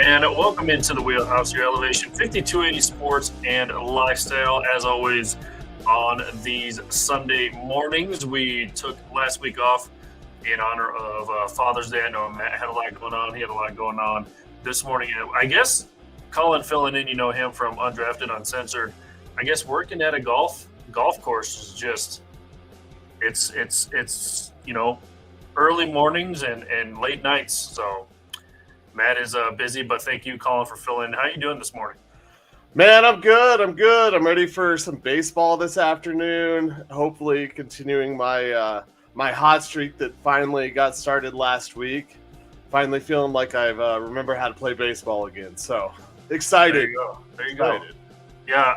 And welcome into the Wheelhouse, your Elevation 5280 sports and lifestyle. As always, on these Sunday mornings, we took last week off in honor of Father's Day. I know Matt had a lot going on. He had a lot going on this morning. I guess Colin filling in, you know him from Undrafted, Uncensored. I guess working at a golf course is just it's early mornings and late nights. So Matt is busy, but thank you, Colin, for filling in. How are you doing this morning? Man, I'm good. I'm ready for some baseball this afternoon. Hopefully continuing my my hot streak that finally got started last week. Finally feeling like I've remember how to play baseball again. So excited. There you go. Yeah,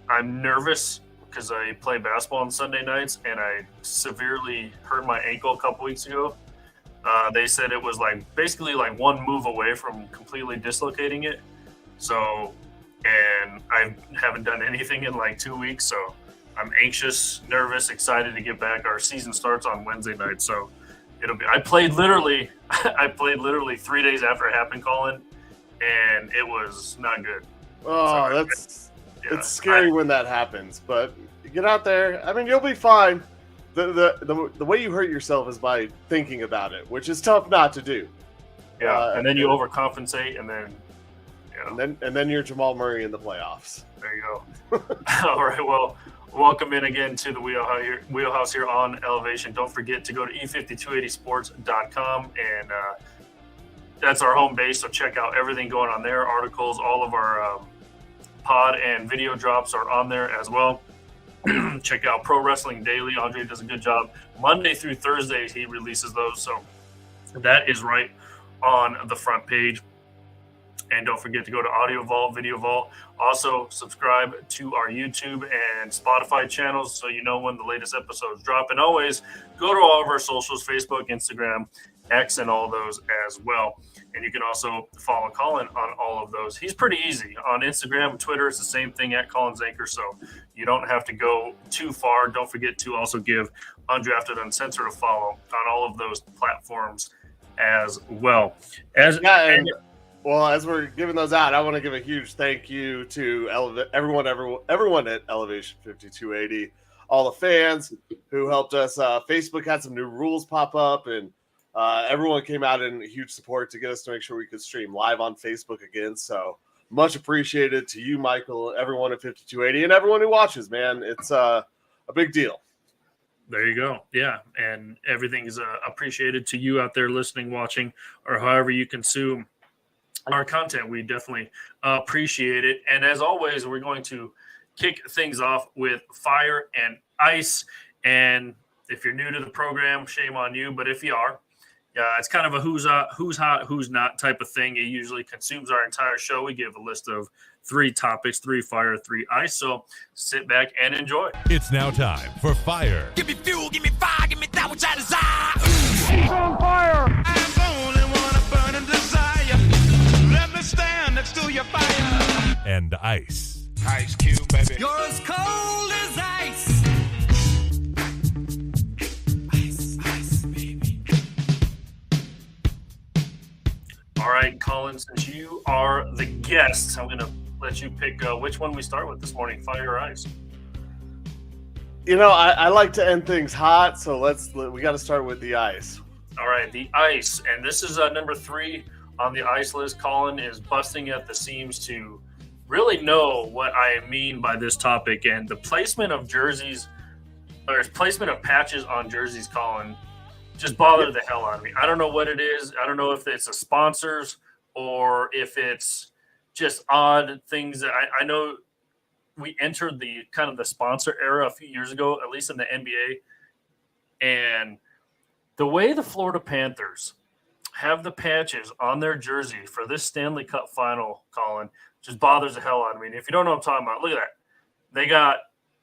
I'm nervous because I play basketball on Sunday nights, and I severely hurt my ankle a couple weeks ago. They said it was basically one move away from completely dislocating it. So, and I haven't done anything in 2 weeks. So I'm anxious, nervous, excited to get back. Our season starts on Wednesday night. So I played literally 3 days after it happened, Colin, and it was not good. Oh, it's scary when that happens, but get out there. I mean, you'll be fine. The way you hurt yourself is by thinking about it, which is tough not to do. Yeah, and then you overcompensate, and then you're Jamal Murray in the playoffs. There you go. All right, well, welcome in again to the Wheelhouse here on Elevation. Don't forget to go to e5280sports.com, and that's our home base, so check out everything going on there. Articles, all of our pod and video drops are on there as well. Check out Pro Wrestling Daily. Andre does a good job. Monday through Thursday, he releases those. So that is right on the front page. And don't forget to go to Audio Vault, Video Vault. Also, subscribe to our YouTube and Spotify channels so you know when the latest episodes drop. And always go to all of our socials, Facebook, Instagram, X, and all those as well. And you can also follow Colin on all of those. He's pretty easy. On Instagram and Twitter, it's the same thing at Colin's Anchor, so you don't have to go too far. Don't forget to also give Undrafted Uncensored a follow on all of those platforms as well. As we're giving those out, I want to give a huge thank you to everyone at Elevation 5280, all the fans who helped us. Facebook had some new rules pop up, and everyone came out in huge support to get us to make sure we could stream live on Facebook again. So much appreciated to you, Michael, everyone at 5280, and everyone who watches, man. It's a big deal. There you go. Yeah, and everything is appreciated to you out there listening, watching, or however you consume our content. We definitely appreciate it. And as always, we're going to kick things off with fire and ice. And if you're new to the program, shame on you. But if you are, it's kind of a who's hot, who's not type of thing. It usually consumes our entire show. We give a list of 3 topics, 3 fire, 3 ice. So sit back and enjoy. It's now time for fire. Give me fuel, give me fire, give me that which I desire. Ooh. On fire. I'm the only one a burning desire. Let me stand next to your fire. And ice. Ice Cube, baby. You're as cold as ice. All right, Colin, since you are the guest, I'm going to let you pick which one we start with this morning, fire or ice. You know, I like to end things hot, so we got to start with the ice. All right, the ice. And this is number 3 on the ice list. Colin is busting at the seams to really know what I mean by this topic. And the placement of jerseys, or placement of patches on jerseys, Colin, just bothered the hell out of me. I don't know what it is. I don't know if it's the sponsors or if it's just odd things that I know we entered the kind of the sponsor era a few years ago, at least in the NBA. And the way the Florida Panthers have the patches on their jersey for this Stanley Cup final, Colin, just bothers the hell out of me. And if you don't know what I'm talking about, look at that. They got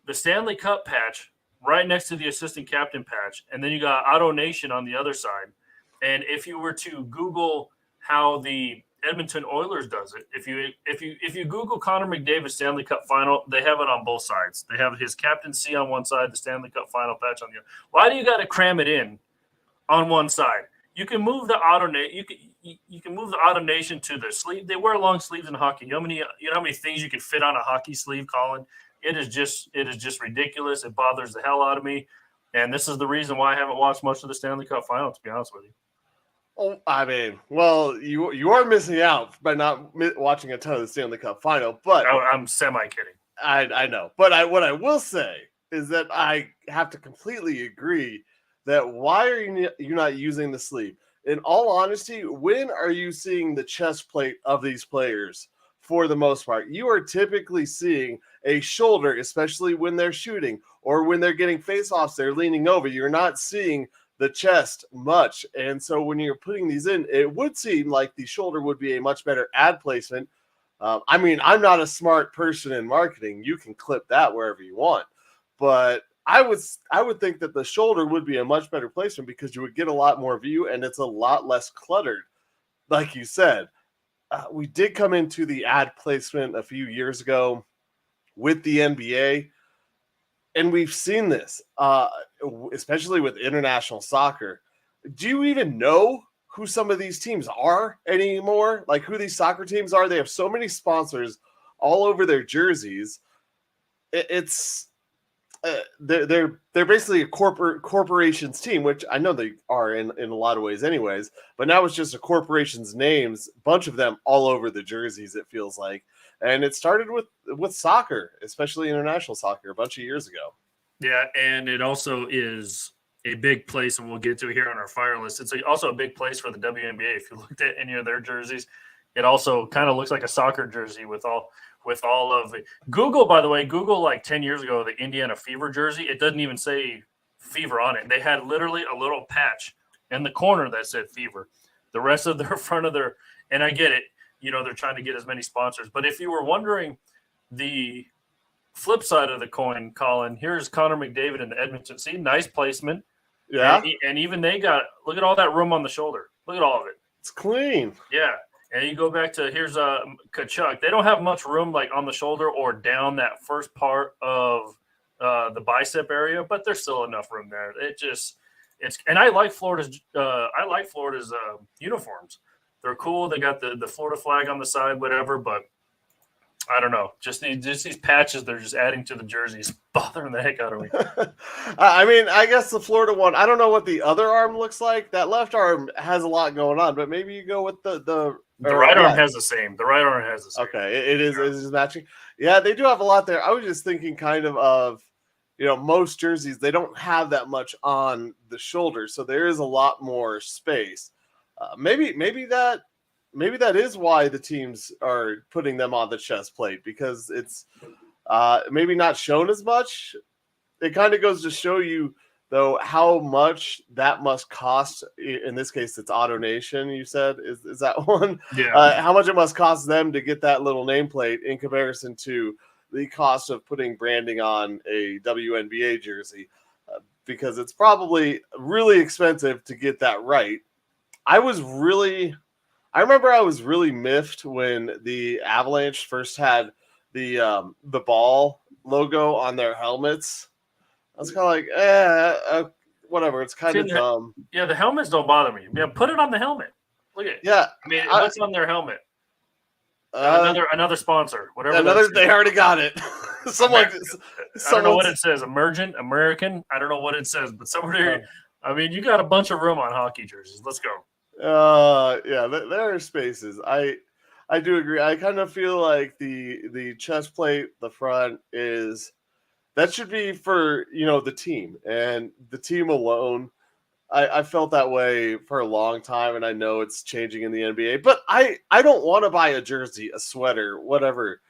the Stanley Cup patch right next to the assistant captain patch, and then you got Auto Nation on the other side. And if you were to Google how the Edmonton Oilers does it, if you Google Connor McDavid Stanley Cup final, they have it on both sides. They have his captaincy on one side, the Stanley Cup final patch on the other. Why do you got to cram it in on one side? You can move the you can move the automation to the sleeve. They wear long sleeves in hockey. You know how many things you can fit on a hockey sleeve, Colin? It is just ridiculous. It bothers the hell out of me. And this is the reason why I haven't watched much of the Stanley Cup final, to be honest with you. Oh, I mean, well, you are missing out by not watching a ton of the Stanley Cup final, but I'm semi-kidding. I know. But what I will say is that I have to completely agree that why are you not using the sleeve? In all honesty, when are you seeing the chest plate of these players for the most part? You are typically seeing a shoulder, especially when they're shooting or when they're getting face-offs, they're leaning over. You're not seeing the chest much. And so when you're putting these in, it would seem like the shoulder would be a much better ad placement. I mean, I'm not a smart person in marketing. You can clip that wherever you want. But I would think that the shoulder would be a much better placement because you would get a lot more view and it's a lot less cluttered. Like you said, we did come into the ad placement a few years ago with the NBA, and we've seen this, especially with international soccer. Do you even know who some of these teams are anymore? Like who these soccer teams are? They have so many sponsors all over their jerseys. They're basically a corporation's team, which I know they are in a lot of ways anyways, but now it's just a corporation's names, a bunch of them all over the jerseys, it feels like. And it started with soccer, especially international soccer, a bunch of years ago. Yeah, and it also is a big place, and we'll get to it here on our fire list. It's also a big place for the WNBA. If you looked at any of their jerseys, it also kind of looks like a soccer jersey with all of it. Google, by the way, like 10 years ago, the Indiana Fever jersey, it doesn't even say Fever on it. They had literally a little patch in the corner that said Fever. The rest of their front of their, and I get it, they're trying to get as many sponsors. But if you were wondering the flip side of the coin, Colin, here's Connor McDavid in the Edmonton. See, nice placement. Yeah. And even they got, look at all that room on the shoulder. Look at all of it. It's clean. Yeah. And you go back to here's Kachuk. They don't have much room like on the shoulder or down that first part of the bicep area, but there's still enough room there. And I like Florida's uniforms. They're cool. They got the Florida flag on the side, whatever. But I don't know. Just these patches they're just adding to the jerseys, bothering the heck out of me. I mean, I guess the Florida one. I don't know what the other arm looks like. That left arm has a lot going on, but maybe you go with the right arm has the same. The right arm has the same. Okay, it is matching. Yeah, they do have a lot there. I was just thinking kind of most jerseys, they don't have that much on the shoulder, so there is a lot more space. Maybe that is why the teams are putting them on the chest plate, because it's maybe not shown as much. It kind of goes to show you, though, how much that must cost. In this case, it's AutoNation, you said. Is that one? Yeah. How much it must cost them to get that little nameplate in comparison to the cost of putting branding on a WNBA jersey, because it's probably really expensive to get that right. I remember I was really miffed when the Avalanche first had the ball logo on their helmets. I was kind of like, whatever. It's kind of dumb. Yeah, the helmets don't bother me. Yeah, put it on the helmet. Look at it. Yeah. I mean, what's on their helmet? Another sponsor, whatever. They already got it. I don't know what it says. Emergent, American. I don't know what it says, but somewhere. I mean, you got a bunch of room on hockey jerseys. Let's go. Yeah, there are spaces. I do agree. I kind of feel like the chest plate, the front that should be for the team and the team alone. I felt that way for a long time, and I know it's changing in the NBA. But I don't want to buy a jersey, a sweater, whatever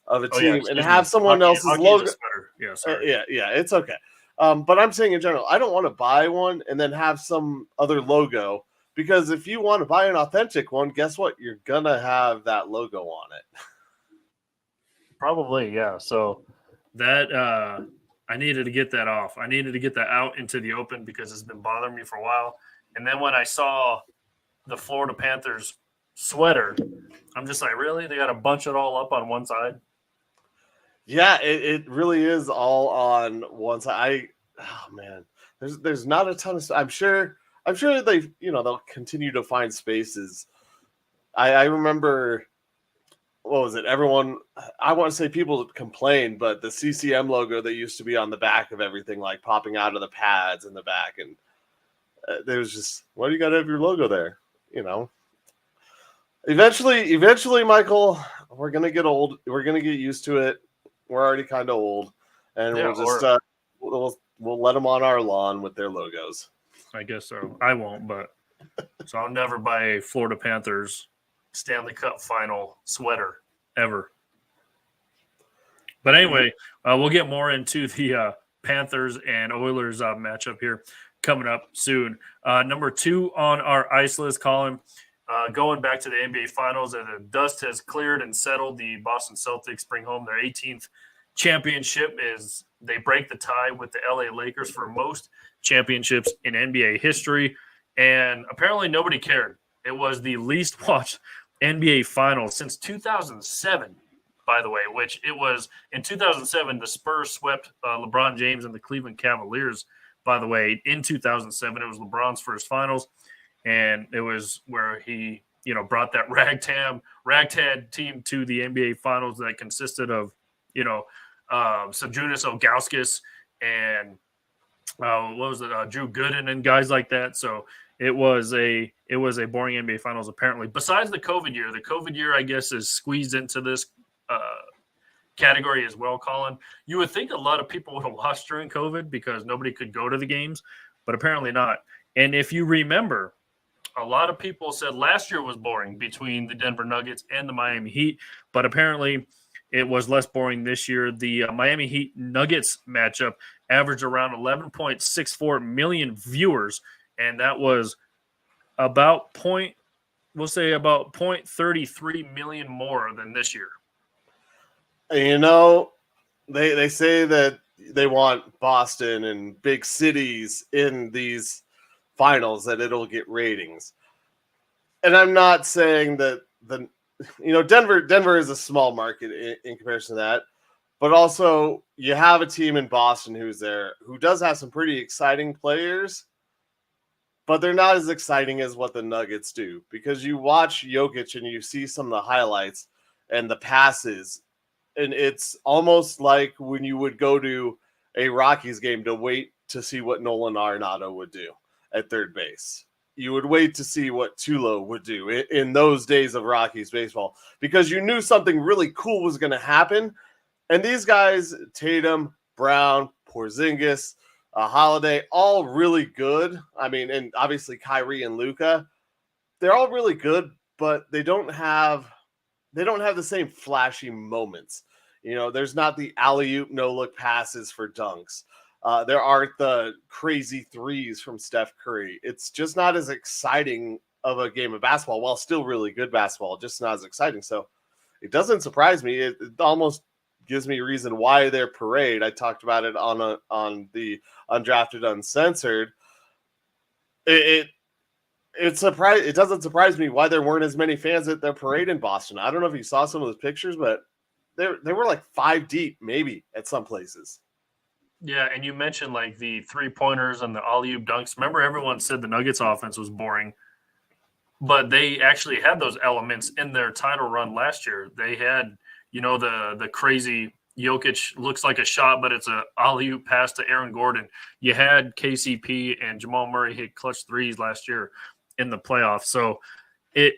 of a team, and have someone else's logo. Yeah, sorry. Yeah, it's okay. But I'm saying in general, I don't want to buy one and then have some other logo. Because if you want to buy an authentic one, guess what? You're going to have that logo on it. Probably, yeah. So that I needed to get that off. I needed to get that out into the open because it's been bothering me for a while. And then when I saw the Florida Panthers sweater, I'm just like, really? They got to bunch it all up on one side? Yeah, it really is all on one side. Oh, man. There's not a ton of – I'm sure I'm sure they'll continue to find spaces. I remember, what was it? Everyone, I want to say people complained, but the CCM logo that used to be on the back of everything, like popping out of the pads in the back, and there was just, why do you got to have your logo there? Eventually, Michael, we're gonna get old. We're gonna get used to it. We're already kind of old, and we'll just we'll let them on our lawn with their logos. I guess so. I won't, but so I'll never buy a Florida Panthers Stanley Cup final sweater ever. But anyway, we'll get more into the Panthers and Oilers matchup here coming up soon. Number 2 on our ice list, Colin. Going back to the NBA Finals, and the dust has cleared and settled. The Boston Celtics bring home their 18th championship as they break the tie with the LA Lakers for most championships in NBA history. And apparently nobody cared. It was the least watched NBA Finals since 2007, by the way, which it was in 2007, the Spurs swept LeBron James and the Cleveland Cavaliers, by the way. In 2007, it was LeBron's first finals. And it was where he, brought that ragtag team to the NBA Finals that consisted of, Sabonis, Ilgauskas, and Drew Gooden and guys like that. So it was a boring NBA Finals apparently. Besides the COVID year, I guess, is squeezed into this category as well, Colin. You would think a lot of people would have watched during COVID because nobody could go to the games, but apparently not. And if you remember, a lot of people said last year was boring between the Denver Nuggets and the Miami Heat, but apparently it was less boring this year. The Miami Heat Nuggets matchup averaged around 11.64 million viewers, and that was about 0.33 million more than this year. They say that they want Boston and big cities in these finals, that it'll get ratings. And I'm not saying that Denver is a small market in comparison to that, but also you have a team in Boston who does have some pretty exciting players, but they're not as exciting as what the Nuggets do, because you watch Jokic and you see some of the highlights and the passes, and it's almost like when you would go to a Rockies game to wait to see what Nolan Arenado would do at third base. You would wait to see what Tulo would do in those days of Rockies baseball, because you knew something really cool was going to happen. And these guys, Tatum, Brown, Porzingis, Holiday, all really good. I mean, and obviously Kyrie and Luka, they're all really good, but they don't have the same flashy moments. There's not the alley-oop no-look passes for dunks. There aren't the crazy threes from Steph Curry. It's just not as exciting of a game of basketball, while still really good basketball, just not as exciting. So it doesn't surprise me. It almost gives me a reason why their parade. I talked about it on the Undrafted Uncensored. It doesn't surprise me why there weren't as many fans at their parade in Boston. I don't know if you saw some of those pictures, but they were like 5 deep, maybe, at some places. Yeah, and you mentioned like the 3-pointers and the alley-oop dunks. Remember, everyone said the Nuggets offense was boring, but they actually had those elements in their title run last year. They had, the crazy Jokic looks like a shot, but it's a alley-oop pass to Aaron Gordon. You had KCP and Jamal Murray hit clutch threes last year in the playoffs. So it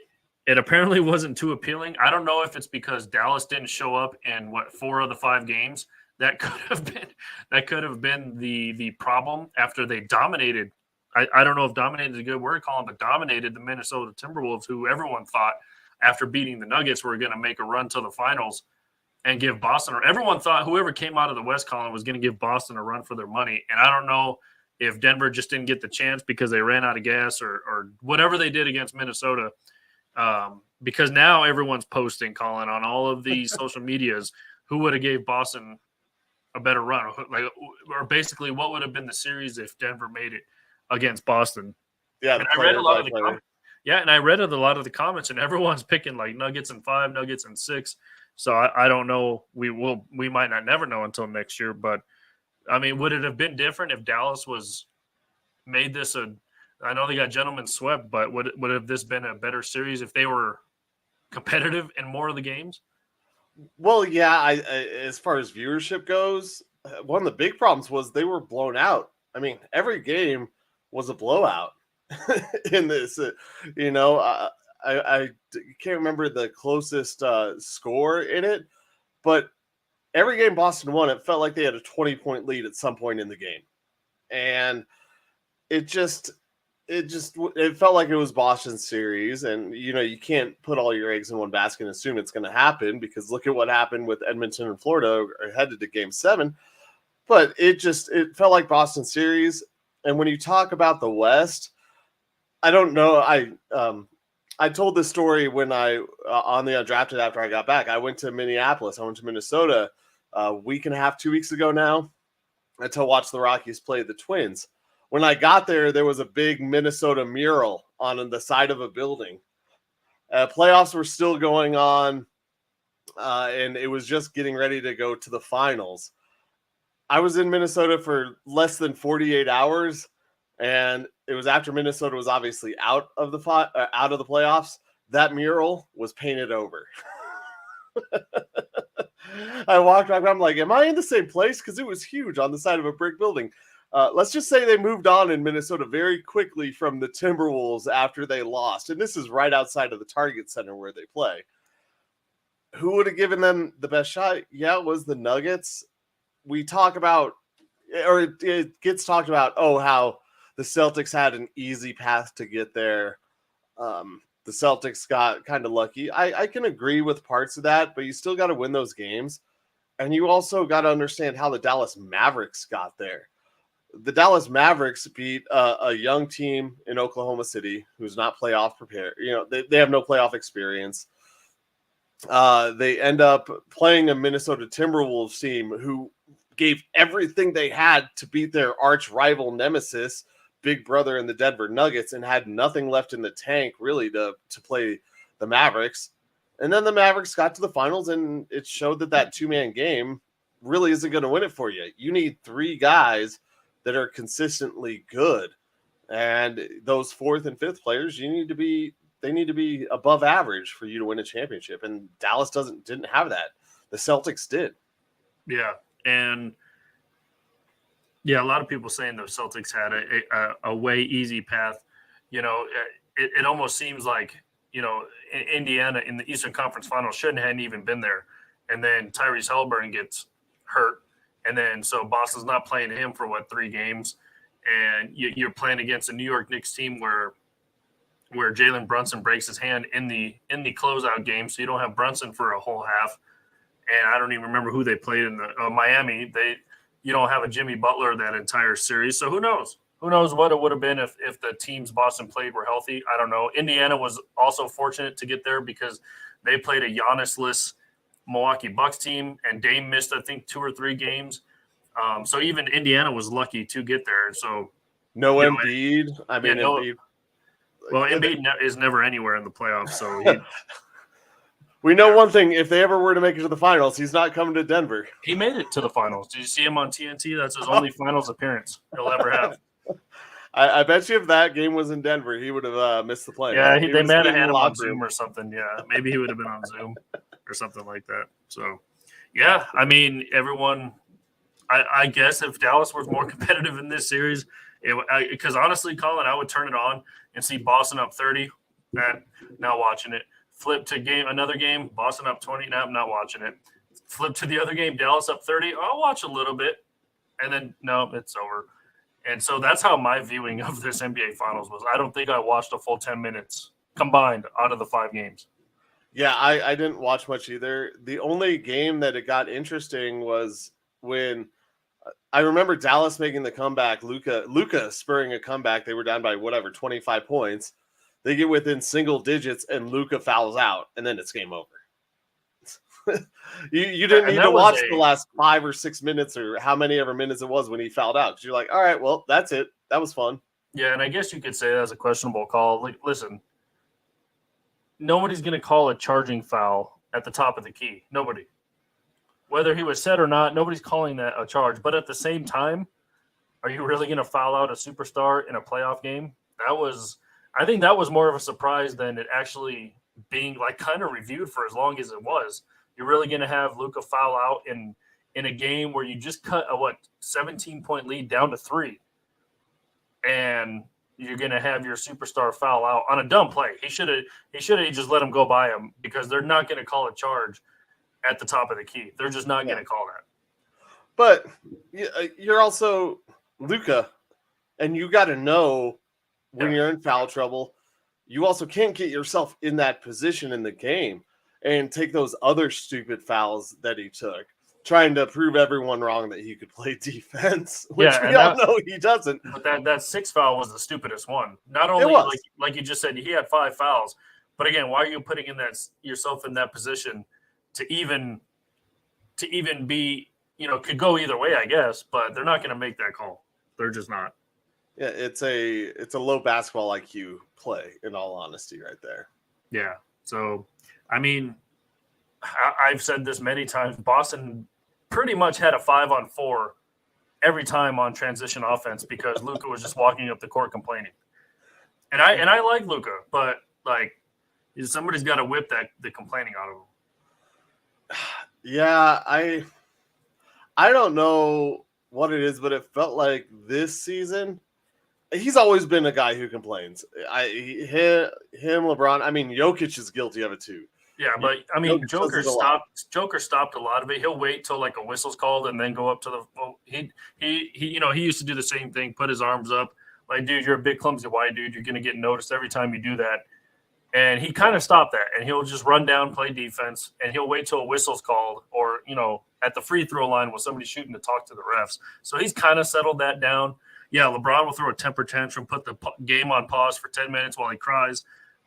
apparently wasn't too appealing. I don't know if it's because Dallas didn't show up in 4 of the 5 games. That could have been the problem after they dominated. I don't know if dominated is a good word, Colin, but dominated the Minnesota Timberwolves, who everyone thought after beating the Nuggets were going to make a run to the finals and give Boston, or everyone thought whoever came out of the West, Colin, was going to give Boston a run for their money. And I don't know if Denver just didn't get the chance because they ran out of gas or whatever they did against Minnesota. Because now everyone's posting, Colin, on all of the social medias, who would have gave Boston a better run, or basically what would have been the series if Denver made it against Boston. Yeah, and I read a lot of the comments. Yeah, and I read a lot of the comments, and everyone's picking like Nuggets in 5, Nuggets in 6. So I don't know. We might not never know until next year. But I mean, would it have been different if Dallas made this a I know they got gentlemen swept, but would have this been a better series if they were competitive in more of the games? Well, yeah, as far as viewership goes, one of the big problems was they were blown out. I mean, every game was a blowout in this. I can't remember the closest score in it, but every game Boston won, it felt like they had a 20-point lead at some point in the game. And it felt like it was Boston's series, and you can't put all your eggs in one basket and assume it's going to happen, because look at what happened with Edmonton and Florida headed to Game 7. But it felt like Boston's series. And when you talk about the West, I don't know. I told this story when I on the Undrafted after I got back. I went to Minneapolis. I went to Minnesota a week and a half, 2 weeks ago now, to watch the Rockies play the Twins. When I got there, there was a big Minnesota mural on the side of a building. Playoffs were still going on, and it was just getting ready to go to the finals. I was in Minnesota for less than 48 hours, and it was after Minnesota was obviously out of the playoffs. That mural was painted over. I walked back, I'm like, am I in the same place? Because it was huge on the side of a brick building. Let's just say they moved on in Minnesota very quickly from the Timberwolves after they lost. And this is right outside of the Target Center where they play. Who would have given them the best shot? Yeah, it was the Nuggets. We talk about, or it gets talked about, how the Celtics had an easy path to get there. The Celtics got kind of lucky. I can agree with parts of that, but you still got to win those games. And you also got to understand how the Dallas Mavericks got there. The Dallas Mavericks beat a young team in Oklahoma City who's not playoff prepared. They have no playoff experience. They end up playing a Minnesota Timberwolves team who gave everything they had to beat their arch rival nemesis, big brother in the Denver Nuggets, and had nothing left in the tank really to play the Mavericks. And then the Mavericks got to the finals, and it showed that two-man game really isn't going to win it for you. You need three guys that are consistently good. And those fourth and fifth players, they need to be above average for you to win a championship. And Dallas didn't have that. The Celtics did. Yeah. And yeah, a lot of people saying the Celtics had a way easy path. It almost seems like, Indiana in the Eastern Conference Finals hadn't even been there. And then Tyrese Haliburton gets hurt. And then so Boston's not playing him for 3 games. And you're playing against a New York Knicks team where Jalen Brunson breaks his hand in the closeout game. So you don't have Brunson for a whole half. And I don't even remember who they played in the Miami. You don't have a Jimmy Butler that entire series. So who knows? Who knows what it would have been if the teams Boston played were healthy? I don't know. Indiana was also fortunate to get there because they played a Giannis-less Milwaukee Bucks team, and Dame missed, I think, 2 or 3 games. So even Indiana was lucky to get there. So no Embiid. Embiid. Well, Embiid is never anywhere in the playoffs. So we know one thing: if they ever were to make it to the finals, he's not coming to Denver. He made it to the finals. Did you see him on TNT? That's his only finals appearance he'll ever have. I bet you if that game was in Denver, he would have missed the play. Yeah, they may have had him on Zoom or something. Yeah, maybe he would have been on Zoom or something like that. So, yeah, I mean, everyone – I guess if Dallas was more competitive in this series, because honestly, Colin, I would turn it on and see Boston up 30. Not watching it. Flip to another game, Boston up 20. Now I'm not watching it. Flip to the other game, Dallas up 30. I'll watch a little bit. And then, no, it's over. And so that's how my viewing of this NBA Finals was. I don't think I watched a full 10 minutes combined out of the 5 games. Yeah, I didn't watch much either. The only game that it got interesting was when I remember Dallas making the comeback, Luka spurring a comeback. They were down by 25 points. They get within single digits and Luka fouls out, and then it's game over. you didn't need to watch the last 5 or 6 minutes or how many ever minutes it was when he fouled out. Because you're like, all right, well, that's it. That was fun. Yeah, and I guess you could say that was a questionable call. Like, listen, nobody's going to call a charging foul at the top of the key. Nobody. Whether he was set or not, nobody's calling that a charge. But at the same time, are you really going to foul out a superstar in a playoff game? I think that was more of a surprise than it actually being like kind of reviewed for as long as it was. You're really going to have Luka foul out in a game where you just cut a 17-point lead down to 3, and you're going to have your superstar foul out on a dumb play. He should have just let him go by him, because they're not going to call a charge at the top of the key. They're just not going to call that. But you're also Luka, and you got to know when you're in foul trouble. You also can't get yourself in that position in the game and take those other stupid fouls that he took, trying to prove everyone wrong that he could play defense, which we all know he doesn't. But that 6th foul was the stupidest one. Not only like you just said, he had 5 fouls, but again, why are you putting yourself in that position to even be, could go either way, I guess, but they're not going to make that call. They're just not. Yeah, it's a low basketball IQ play, in all honesty, right there. Yeah. So, I mean, I've said this many times. Boston pretty much had a 5-on-4 every time on transition offense, because Luka was just walking up the court complaining. And I like Luka, but like somebody's got to whip the complaining out of him. Yeah, I don't know what it is, but it felt like this season. He's always been a guy who complains. Him, LeBron. I mean, Jokic is guilty of it too. Yeah, but I mean, Joker stopped a lot of it. He'll wait till like a whistle's called and then go up to the. He used to do the same thing. Put his arms up, like, dude, you're a big clumsy white dude. You're gonna get noticed every time you do that. And he kind of stopped that, and he'll just run down, play defense, and he'll wait till a whistle's called, or at the free throw line when somebody's shooting to talk to the refs. So he's kind of settled that down. Yeah, LeBron will throw a temper tantrum, put the game on pause for 10 minutes while he cries.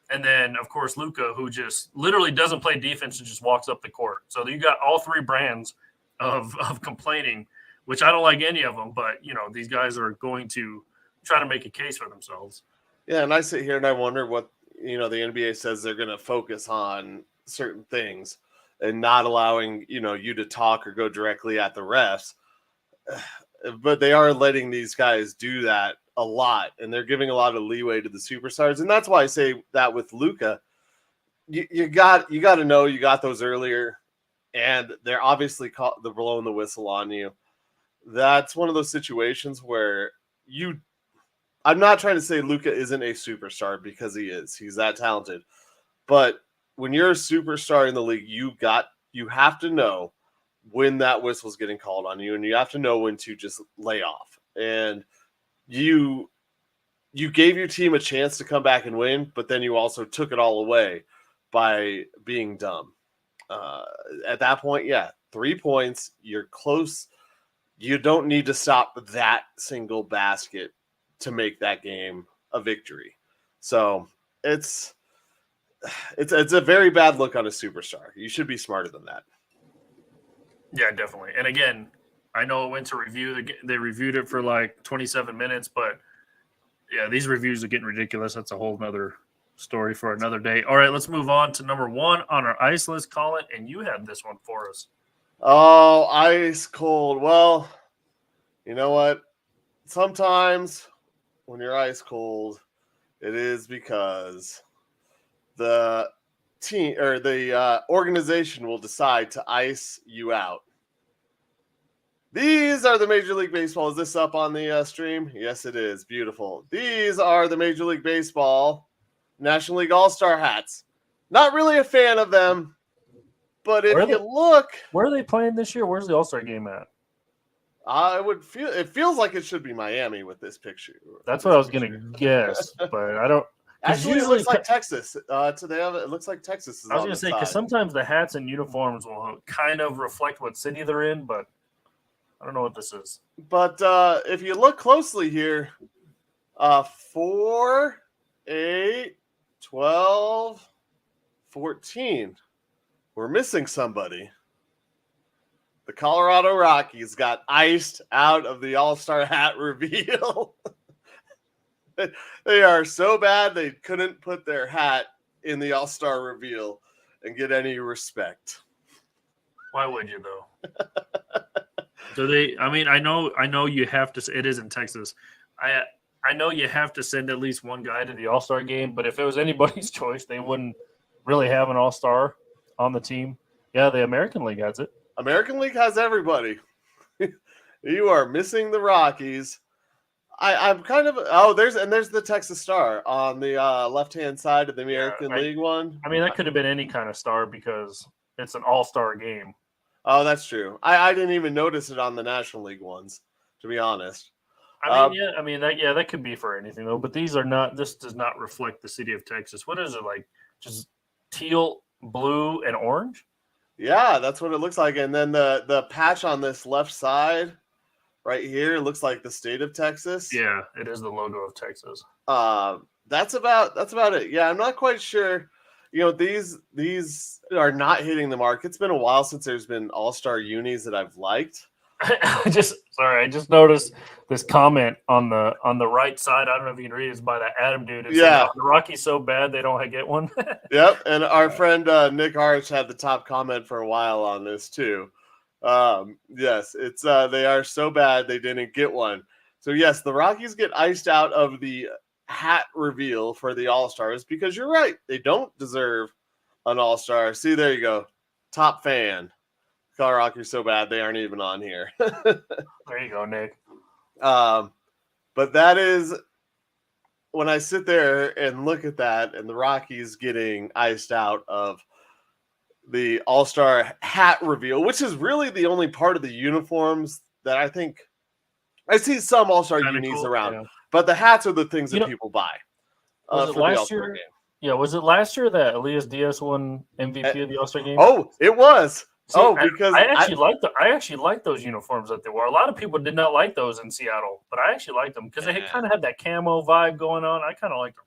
And then, of course, Luka, who just literally doesn't play defense and just walks up the court. So you got all 3 brands of complaining, which I don't like any of them. But, these guys are going to try to make a case for themselves. Yeah, and I sit here and I wonder what, the NBA says they're going to focus on certain things and not allowing, you to talk or go directly at the refs. But they are letting these guys do that a lot, and they're giving a lot of leeway to the superstars. And that's why I say that with Luka, you got to know you got those earlier, and they're obviously they're blowing the whistle on you. That's one of those situations where I'm not trying to say Luka isn't a superstar, because he is. He's that talented. But when you're a superstar in the league, you have to know when that whistle's getting called on you, and you have to know when to just lay off. And you gave your team a chance to come back and win, but then you also took it all away by being dumb. At that point, 3 points, you're close. You don't need to stop that single basket to make that game a victory. So it's a very bad look on a superstar. You should be smarter than that. Yeah, definitely. And again, I know it went to review. They reviewed it for like 27 minutes, but yeah, these reviews are getting ridiculous. That's a whole nother story for another day. All right, let's move on to number 1 on our ice list, Colin, and you have this one for us. Oh, ice cold. Well, you know what? Sometimes when you're ice cold, it is because the team or the organization will decide to ice you out. These are the Major League Baseball. Is this up on the stream? Yes, it is. Beautiful. These are the Major League Baseball National League All-Star hats. Not really a fan of them, but if you look, where are they playing this year? Where's the All-Star game at? It feels like it should be Miami with this picture. That's what I was going to guess, but I don't. Actually, it looks like Texas. It looks like Texas. I was going to say, because sometimes the hats and uniforms will kind of reflect what city they're in, but I don't know what this is. But if you look closely here, 4, 8, 12, 14. We're missing somebody. The Colorado Rockies got iced out of the All-Star hat reveal. They are so bad they couldn't put their hat in the All-Star reveal and get any respect. Why would you, though? Do they? I mean, I know you have to. It is in Texas. I know you have to send at least one guy to the All-Star game, but if it was anybody's choice, they wouldn't really have an All-Star on the team. Yeah, the American League has it. American League has everybody. You are missing the Rockies. I'm kind of there's the Texas Star on the left-hand side of the American League one. I mean, that could have been any kind of star because it's an all-star game. Oh, that's true. I didn't even notice it on the National League ones, to be honest. That could be for anything though. But these are not. This does not reflect the city of Texas. What is it like? Just teal, blue, and orange? Yeah, that's what it looks like. And then the patch on this left side, right here, looks like the state of Texas. Yeah, it is the logo of Texas. That's about it. Yeah, I'm not quite sure. You know, these are not hitting the mark. It's been a while since there's been all-star unis that I've liked. I just noticed this comment on the right side. I don't know if you can read it. It's by that Adam dude. It's yeah, like, the Rockies so bad they don't get one. Yep, and our friend Nick Arch had the top comment for a while on this too. Yes, it's they are so bad they didn't get one. So yes, the Rockies get iced out of the hat reveal for the All-Stars because you're right, they don't deserve an All-Star. See, there you go, top fan. Colorado Rockies so bad they aren't even on here. There you go, Nick. But that is when I sit there and look at that and the Rockies getting iced out of the All-Star hat reveal, which is really the only part of the uniforms that I think I see some All-Star unis cool, around, yeah. But the hats are the things that people buy. Was it last year? Game. Yeah, was it last year that Elias Diaz won MVP of the All-Star game? Oh, it was. See, because I actually liked those uniforms that they wore. A lot of people did not like those in Seattle, but I actually liked them because they kind of had that camo vibe going on. I kind of liked them.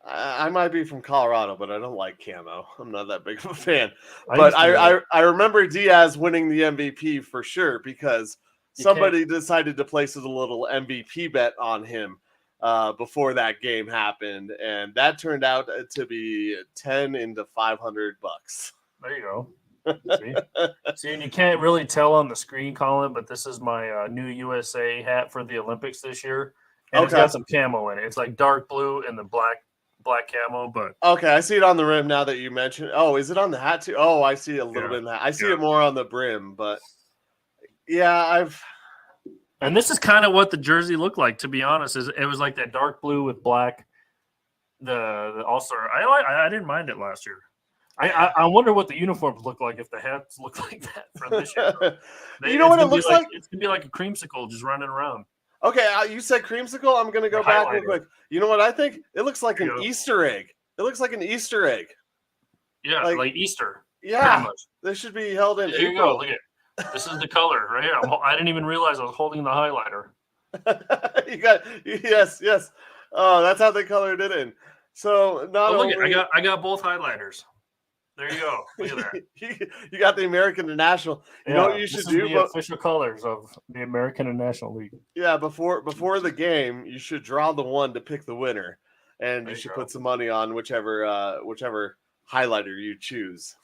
I might be from Colorado, but I don't like camo. I'm not that big of a fan. But I remember Diaz winning the MVP for sure because somebody decided to place a little MVP bet on him before that game happened, and that turned out to be 10 into $500. There you go. See, and you can't really tell on the screen, Colin, but this is my new USA hat for the Olympics this year, and it's got some camo in it. It's like dark blue and the black camo, but okay, I see it on the rim now that you mentioned. Oh, is it on the hat too? Oh, I see a little bit in that. I see it more on the brim, but yeah, and this is kind of what the jersey looked like, to be honest. It was like that dark blue with black. The All-Star. I didn't mind it last year. I wonder what the uniforms look like if the hats look like that for this year. You know what it looks like? It's going to be like a creamsicle just running around. Okay, you said creamsicle. I'm going to go back real quick. You know what I think? It looks like an Easter egg. It looks like an Easter egg. Yeah, like Easter. Yeah, they should be held in There you go. Look at this is the color right here. I didn't even realize I was holding the highlighter. Yes. Oh, that's how they colored it in. So I got both highlighters. There you go. Look at that. You got the American and National. You know what you should do? The official colors of the American and National League. Yeah, before the game, you should draw the one to pick the winner, and you should put some money on whichever highlighter you choose.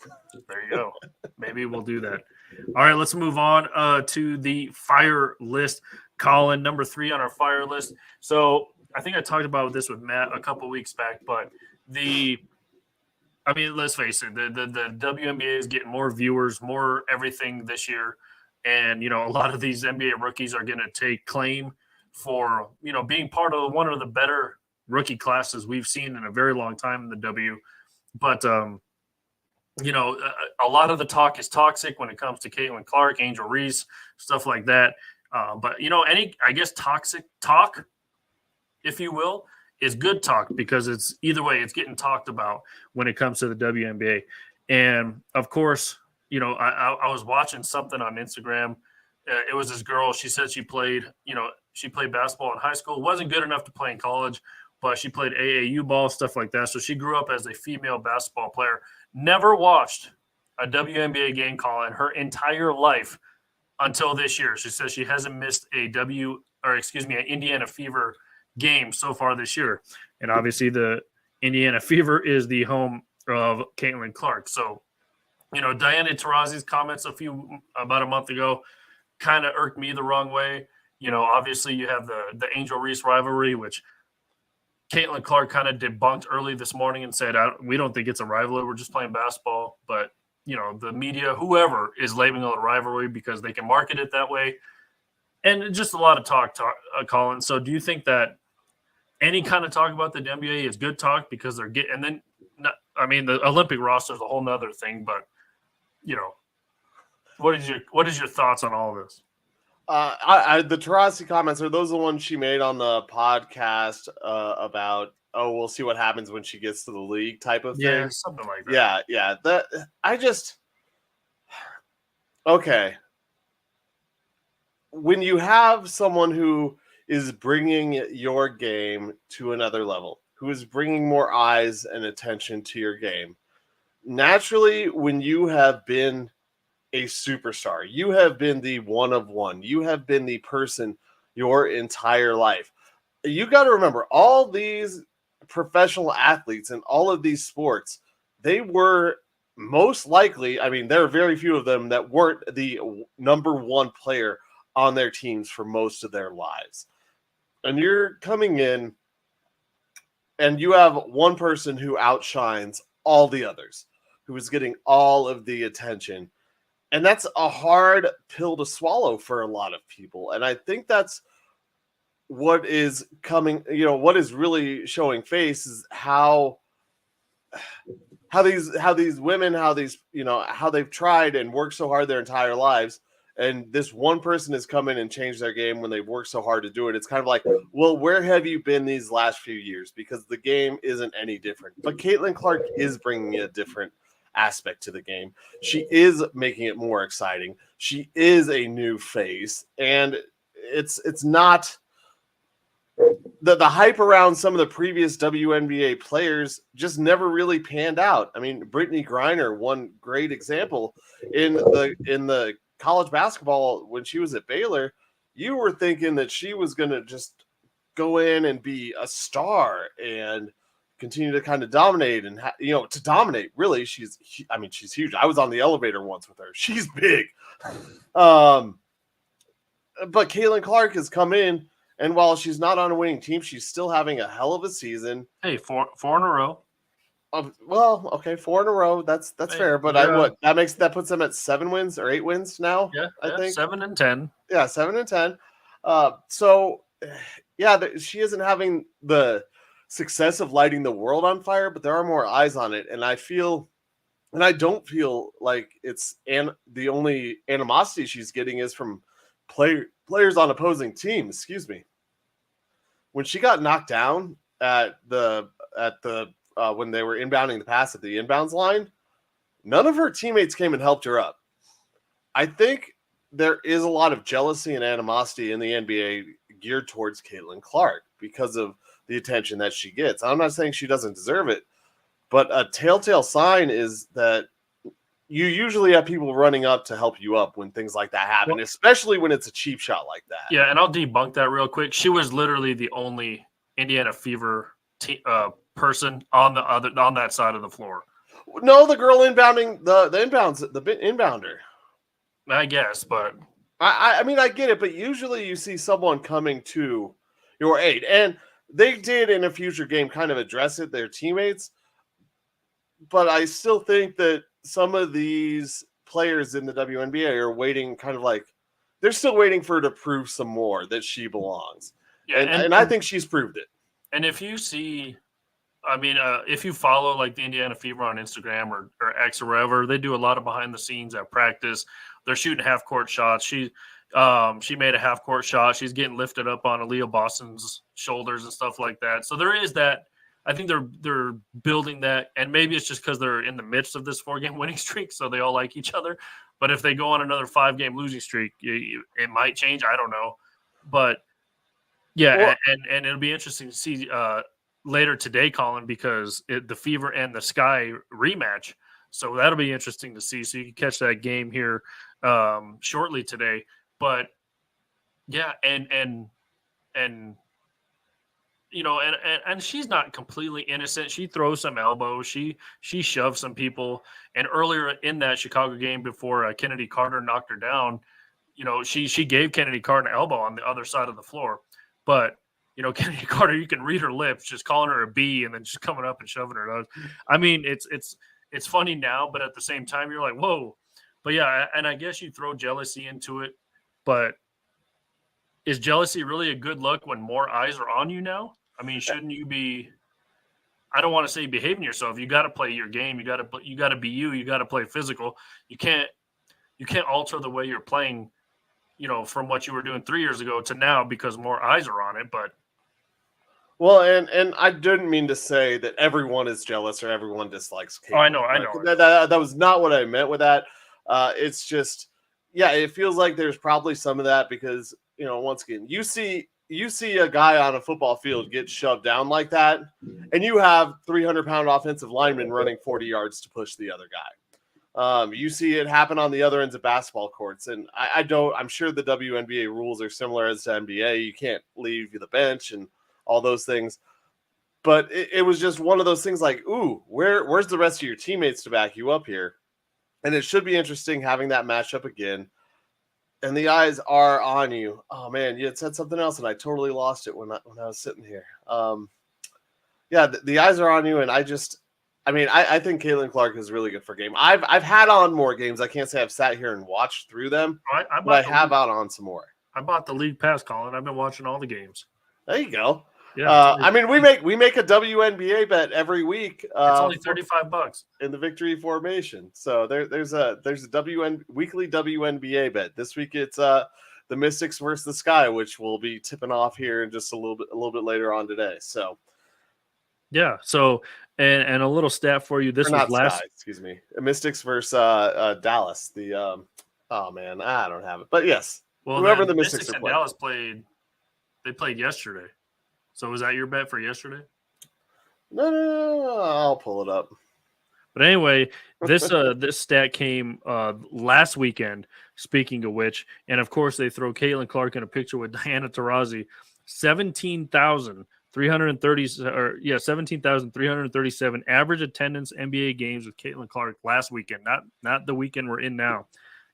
There you go. Maybe we'll do that. All right, let's move on to the fire list. Colin, number 3 on our fire list. So I think I talked about this with Matt a couple weeks back, but let's face it, the WNBA is getting more viewers, more everything this year. And, a lot of these NBA rookies are going to take claim for, being part of one of the better rookie classes we've seen in a very long time in the W. But, a lot of the talk is toxic when it comes to Caitlin Clark, Angel Reese, stuff like that. But toxic talk, if you will, is good talk because it's either way, it's getting talked about when it comes to the WNBA. And of course, I was watching something on Instagram. It was this girl. She said she played basketball in high school. Wasn't good enough to play in college, but she played AAU ball, stuff like that. So she grew up as a female basketball player. Never watched a WNBA game, Colin, her entire life until this year. She says she hasn't missed an Indiana Fever game so far this year. And obviously the Indiana Fever is the home of Caitlin Clark. So, Diana Taurasi's comments about a month ago kind of irked me the wrong way. Obviously you have the Angel Reese rivalry, which Caitlin Clark kind of debunked early this morning and said, we don't think it's a rivalry. We're just playing basketball. But, the media, whoever is labeling it a rivalry because they can market it that way. And just a lot of talk, Colin. So do you think that any kind of talk about the WNBA is good talk because they're getting – and then, the Olympic roster is a whole nother thing. But, what is your thoughts on all of this? The Taurasi comments are those the ones she made on the podcast about we'll see what happens when she gets to the league type of thing. Yeah, something like that. Yeah. Okay. When you have someone who is bringing your game to another level, who is bringing more eyes and attention to your game, naturally, when you have been a superstar, you have been the one of one, you have been the person your entire life. You got to remember, all these professional athletes in all of these sports, they were most likely, there are very few of them that weren't the number one player on their teams for most of their lives. And you're coming in and you have one person who outshines all the others, who is getting all of the attention. And that's a hard pill to swallow for a lot of people. And I think that's what is coming, what is really showing face is how these women, how they've tried and worked so hard their entire lives. And this one person has come in and changed their game when they've worked so hard to do it. It's kind of like, well, where have you been these last few years? Because the game isn't any different. But Caitlin Clark is bringing a different aspect to the game. She is making it more exciting. She is a new face. And it's not the hype around some of the previous WNBA players just never really panned out. Brittany Griner, one great example in the college basketball when she was at Baylor, you were thinking that she was going to just go in and be a star and continue to kind of dominate and to dominate. Really, she's huge. I was on the elevator once with her. She's big. But Caitlin Clark has come in, and while she's not on a winning team, she's still having a hell of a season. Hey, four in a row. Well, okay, 4 in a row. That's fair. But that puts them at 7 wins or 8 wins now. Yeah, I think 7 and 10. Yeah, 7 and 10. She isn't having the success of lighting the world on fire, but there are more eyes on it, and I don't feel like it's the only animosity she's getting is from players on opposing teams. Excuse me. When she got knocked down at the when they were inbounding the pass at the inbounds line, none of her teammates came and helped her up. I think there is a lot of jealousy and animosity in the NBA geared towards Caitlin Clark because of the attention that she gets. I'm not saying she doesn't deserve it, but a telltale sign is that you usually have people running up to help you up when things like that happen, especially when it's a cheap shot like that. Yeah, and I'll debunk that real quick. She was literally the only Indiana Fever person on that side of the floor. No, the girl inbounding the inbounder. I guess, but I get it, but usually you see someone coming to your aid, and they did in a future game kind of address it, their teammates. But I still think that some of these players in the WNBA are waiting, kind of like they're still waiting for her to prove some more that she belongs. Yeah, and I think she's proved it. And if you see, if you follow like the Indiana Fever on Instagram or X or wherever, they do a lot of behind the scenes at practice. They're shooting half court shots. She made a half court shot. She's getting lifted up on Aaliyah Boston's shoulders and stuff like that. So there is that. I think they're building that, and maybe it's just because they're in the midst of this 4-game winning streak, so they all like each other. But if they go on another 5-game losing streak, it might change. I don't know, but yeah, and it'll be interesting to see later today, Colin, because the Fever and the Sky rematch. So that'll be interesting to see. So you can catch that game here shortly today. But yeah, and she's not completely innocent. She throws some elbows. She shoves some people. And earlier in that Chicago game before Kennedy Carter knocked her down, she gave Kennedy Carter an elbow on the other side of the floor, but Kennedy Carter, you can read her lips, just calling her a B and then just coming up and shoving her nose. I mean, it's funny now, but at the same time, you're like, whoa. But yeah, and I guess you throw jealousy into it, but is jealousy really a good look when more eyes are on you now? I mean, shouldn't you be? I don't want to say behaving yourself. You got to play your game. You got to be you. You got to play physical. You can't alter the way you're playing, from what you were doing 3 years ago to now because more eyes are on it. But well, and I didn't mean to say that everyone is jealous or everyone dislikes Caitlin. Oh, I know. That was not what I meant with that. It's just, yeah, it feels like there's probably some of that because, once again, you see a guy on a football field get shoved down like that, and you have 300-pound offensive linemen running 40 yards to push the other guy. You see it happen on the other ends of basketball courts, and I'm sure the WNBA rules are similar as to NBA. You can't leave the bench and all those things. But it was just one of those things like, ooh, where's the rest of your teammates to back you up here? And it should be interesting having that matchup again. And the eyes are on you. Oh man, you had said something else, and I totally lost it when I was sitting here. Yeah, the eyes are on you, and I think Caitlin Clark is really good for a game. I've had on more games. I can't say I've sat here and watched through them, but I have out on some more. I bought the league pass, Colin. I've been watching all the games. There you go. Yeah, we make a WNBA bet every week. It's only $35 in the victory formation. So there's a weekly WNBA bet. This week it's the Mystics versus the Sky, which will be tipping off here in just a little bit later on today. So yeah. So and a little stat for you. This was last. Sky, excuse me. Mystics versus Dallas. The oh man, I don't have it, but yes. Well, whoever the Mystics are and playing. Dallas played yesterday. So was that your bet for yesterday? No, I'll pull it up. But anyway, this stat came last weekend, speaking of which, and of course they throw Caitlin Clark in a picture with Diana Taurasi. 17,337 average attendance NBA games with Caitlin Clark last weekend, not the weekend we're in now.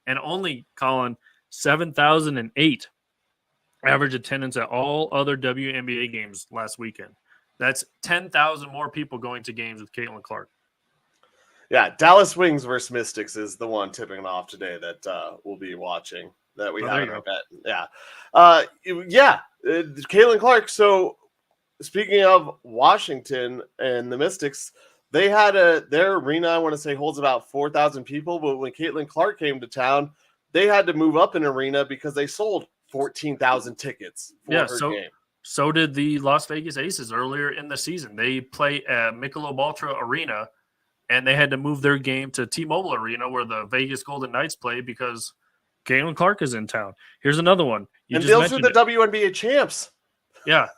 And only, Colin, 7,008 average attendance at all other WNBA games last weekend. That's 10,000 more people going to games with Caitlin Clark. Yeah, Dallas Wings versus Mystics is the one tipping off today that we'll be watching that we have in our bet. Yeah. Caitlin Clark. So speaking of Washington and the Mystics, they had their arena, I want to say, holds about 4,000 people. But when Caitlin Clark came to town, they had to move up an arena because they sold 14,000 tickets for her game. So did the Las Vegas Aces earlier in the season. They play at Michelob Ultra Arena, and they had to move their game to T-Mobile Arena where the Vegas Golden Knights play because Caitlin Clark is in town. Here's another one. And those are the WNBA champs. Yeah,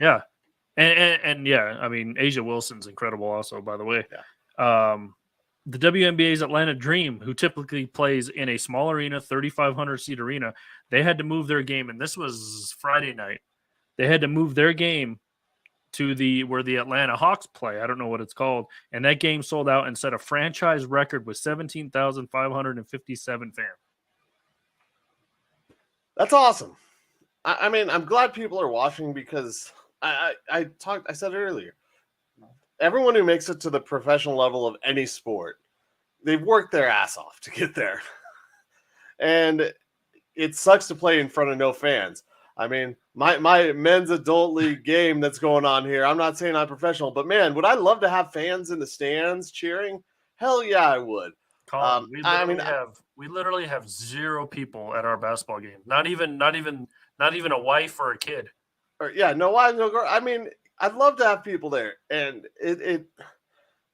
yeah. And yeah, I mean, Asia Wilson's incredible also, by the way. Yeah. The WNBA's Atlanta Dream, who typically plays in a small arena, 3,500-seat arena, they had to move their game, and this was Friday night. They had to move their game to where the Atlanta Hawks play. I don't know what it's called. And that game sold out and set a franchise record with 17,557 fans. That's awesome. I mean, I'm glad people are watching because I said it earlier. Everyone who makes it to the professional level of any sport, they've worked their ass off to get there. And it sucks to play in front of no fans. I mean, my men's adult league game that's going on here, I'm not saying I'm professional, but man, would I love to have fans in the stands cheering? Hell yeah, I would. Colin, we literally have 0 people at our basketball game. Not even a wife or a kid. No wife, no girl. I mean, I'd love to have people there, and it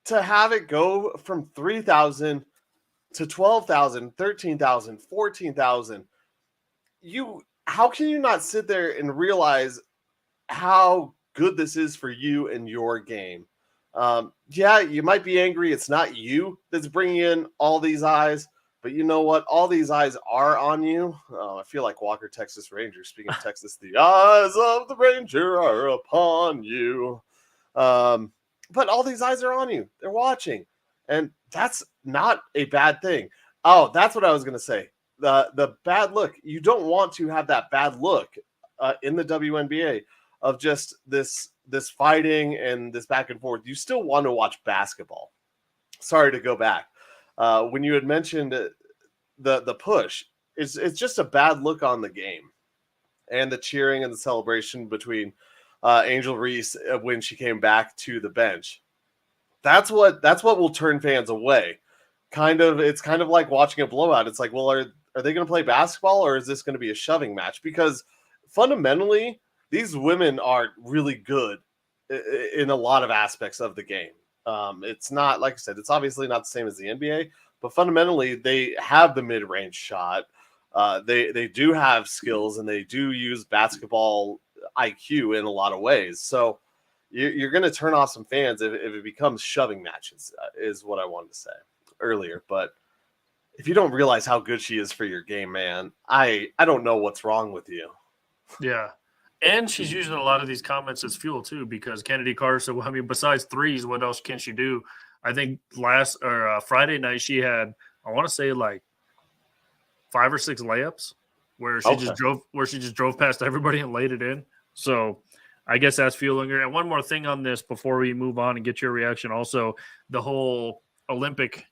to have it go from 3,000 to 12,000, 13,000, 14,000. How can you not sit there and realize how good this is for you and your game? Yeah, you might be angry. It's not you that's bringing in all these eyes, but you know what? All these eyes are on you. I feel like Walker, Texas Ranger. Speaking of Texas, the eyes of the Ranger are upon you. But all these eyes are on you. They're watching. And that's not a bad thing. Oh, that's what I was going to say. the bad look. You don't want to have that bad look in the WNBA of just this fighting and this back and forth. You still want to watch basketball. Sorry to go back. When you had mentioned the push, it's just a bad look on the game, and the cheering and the celebration between Angel Reese when she came back to the bench. That's what will turn fans away. It's kind of like watching a blowout. It's like, well, are they going to play basketball, or is this going to be a shoving match? Because fundamentally, these women are really good in a lot of aspects of the game. It's not, like I said, it's obviously not the same as the NBA, but fundamentally they have the mid-range shot. They do have skills, and they do use basketball IQ in a lot of ways. So you're going to turn off some fans if it becomes shoving matches, is what I wanted to say earlier. But if you don't realize how good she is for your game, man, I don't know what's wrong with you. Yeah. And she's using a lot of these comments as fuel too, because Kennedy Carter said, well, I mean, besides threes, what else can she do? I think Friday night she had, I want to say like 5 or 6 layups where she just drove past everybody and laid it in. So I guess that's fueling her. And one more thing on this before we move on and get your reaction. Also, the whole Olympic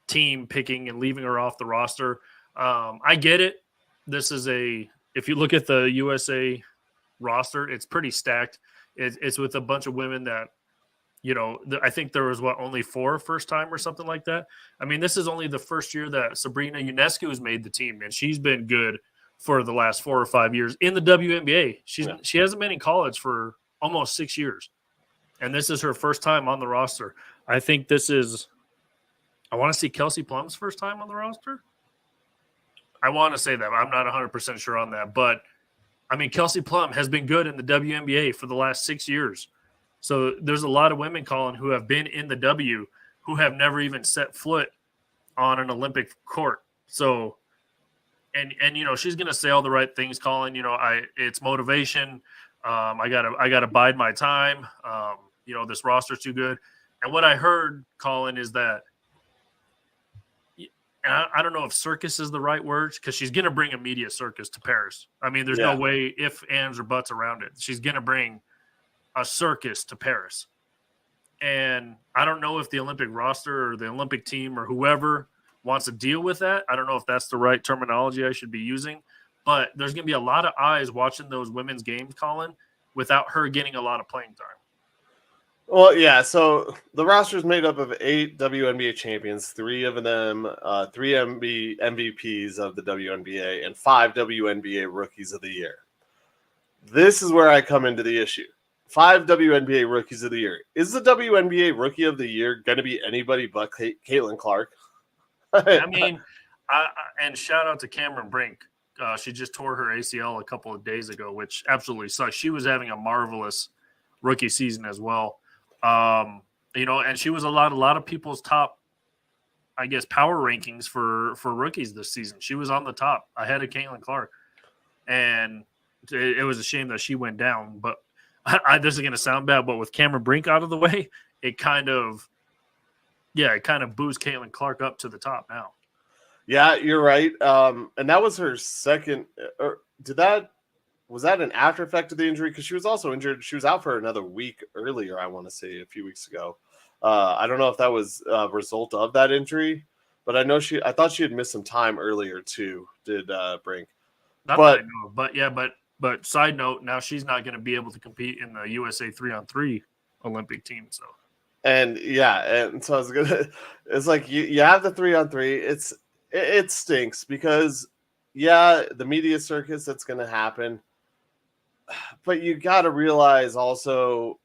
team picking and leaving her off the roster. I get it. This is if you look at the USA roster, it's pretty stacked. It's with a bunch of women that, I think there was only 4 first time or something like that. I mean, this is only the first year that Sabrina Ionescu has made the team, and she's been good for the last 4 or 5 years in the WNBA. She hasn't been in college for almost 6 years, and this is her first time on the roster. I think I want to see Kelsey Plum's first time on the roster. I want to say that. I'm not 100% sure on that, but I mean, Kelsey Plum has been good in the WNBA for the last 6 years. So there's a lot of women, Colin, who have been in the W who have never even set foot on an Olympic court. So, and she's going to say all the right things, Colin. It's motivation. I gotta bide my time. This roster's too good. And what I heard, Colin, is that, and I don't know if circus is the right word, because she's going to bring a media circus to Paris. I mean, there's no way if, ands, or buts around it. She's going to bring a circus to Paris. And I don't know if the Olympic roster or the Olympic team or whoever wants to deal with that. I don't know if that's the right terminology I should be using. But there's going to be a lot of eyes watching those women's games, Colin, without her getting a lot of playing time. Well, yeah, so the roster is made up of 8 WNBA champions, 3 of them, 3 MVPs of the WNBA, and 5 WNBA Rookies of the Year. This is where I come into the issue. 5 WNBA Rookies of the Year. Is the WNBA Rookie of the Year going to be anybody but Caitlin Clark? I mean, and shout out to Cameron Brink. She just tore her ACL a couple of days ago, which absolutely sucks. She was having a marvelous rookie season as well. And she was a lot of people's top, I guess, power rankings for rookies this season. She was on the top ahead of Caitlin Clark, and it was a shame that she went down. But this is going to sound bad, but with Cameron Brink out of the way, it kind of boosts Caitlin Clark up to the top now. Yeah, you're right. And that was her second. Was that an after effect of the injury? Because she was also injured. She was out for another week earlier, I want to say, a few weeks ago. I don't know if that was a result of that injury, but I thought she had missed some time earlier too, did Brink. Not that I know, but side note, now she's not going to be able to compete in the USA 3-on-3 Olympic team. So, and so I was it's like you have the 3-on-3. It stinks because the media circus that's going to happen. But you got to realize also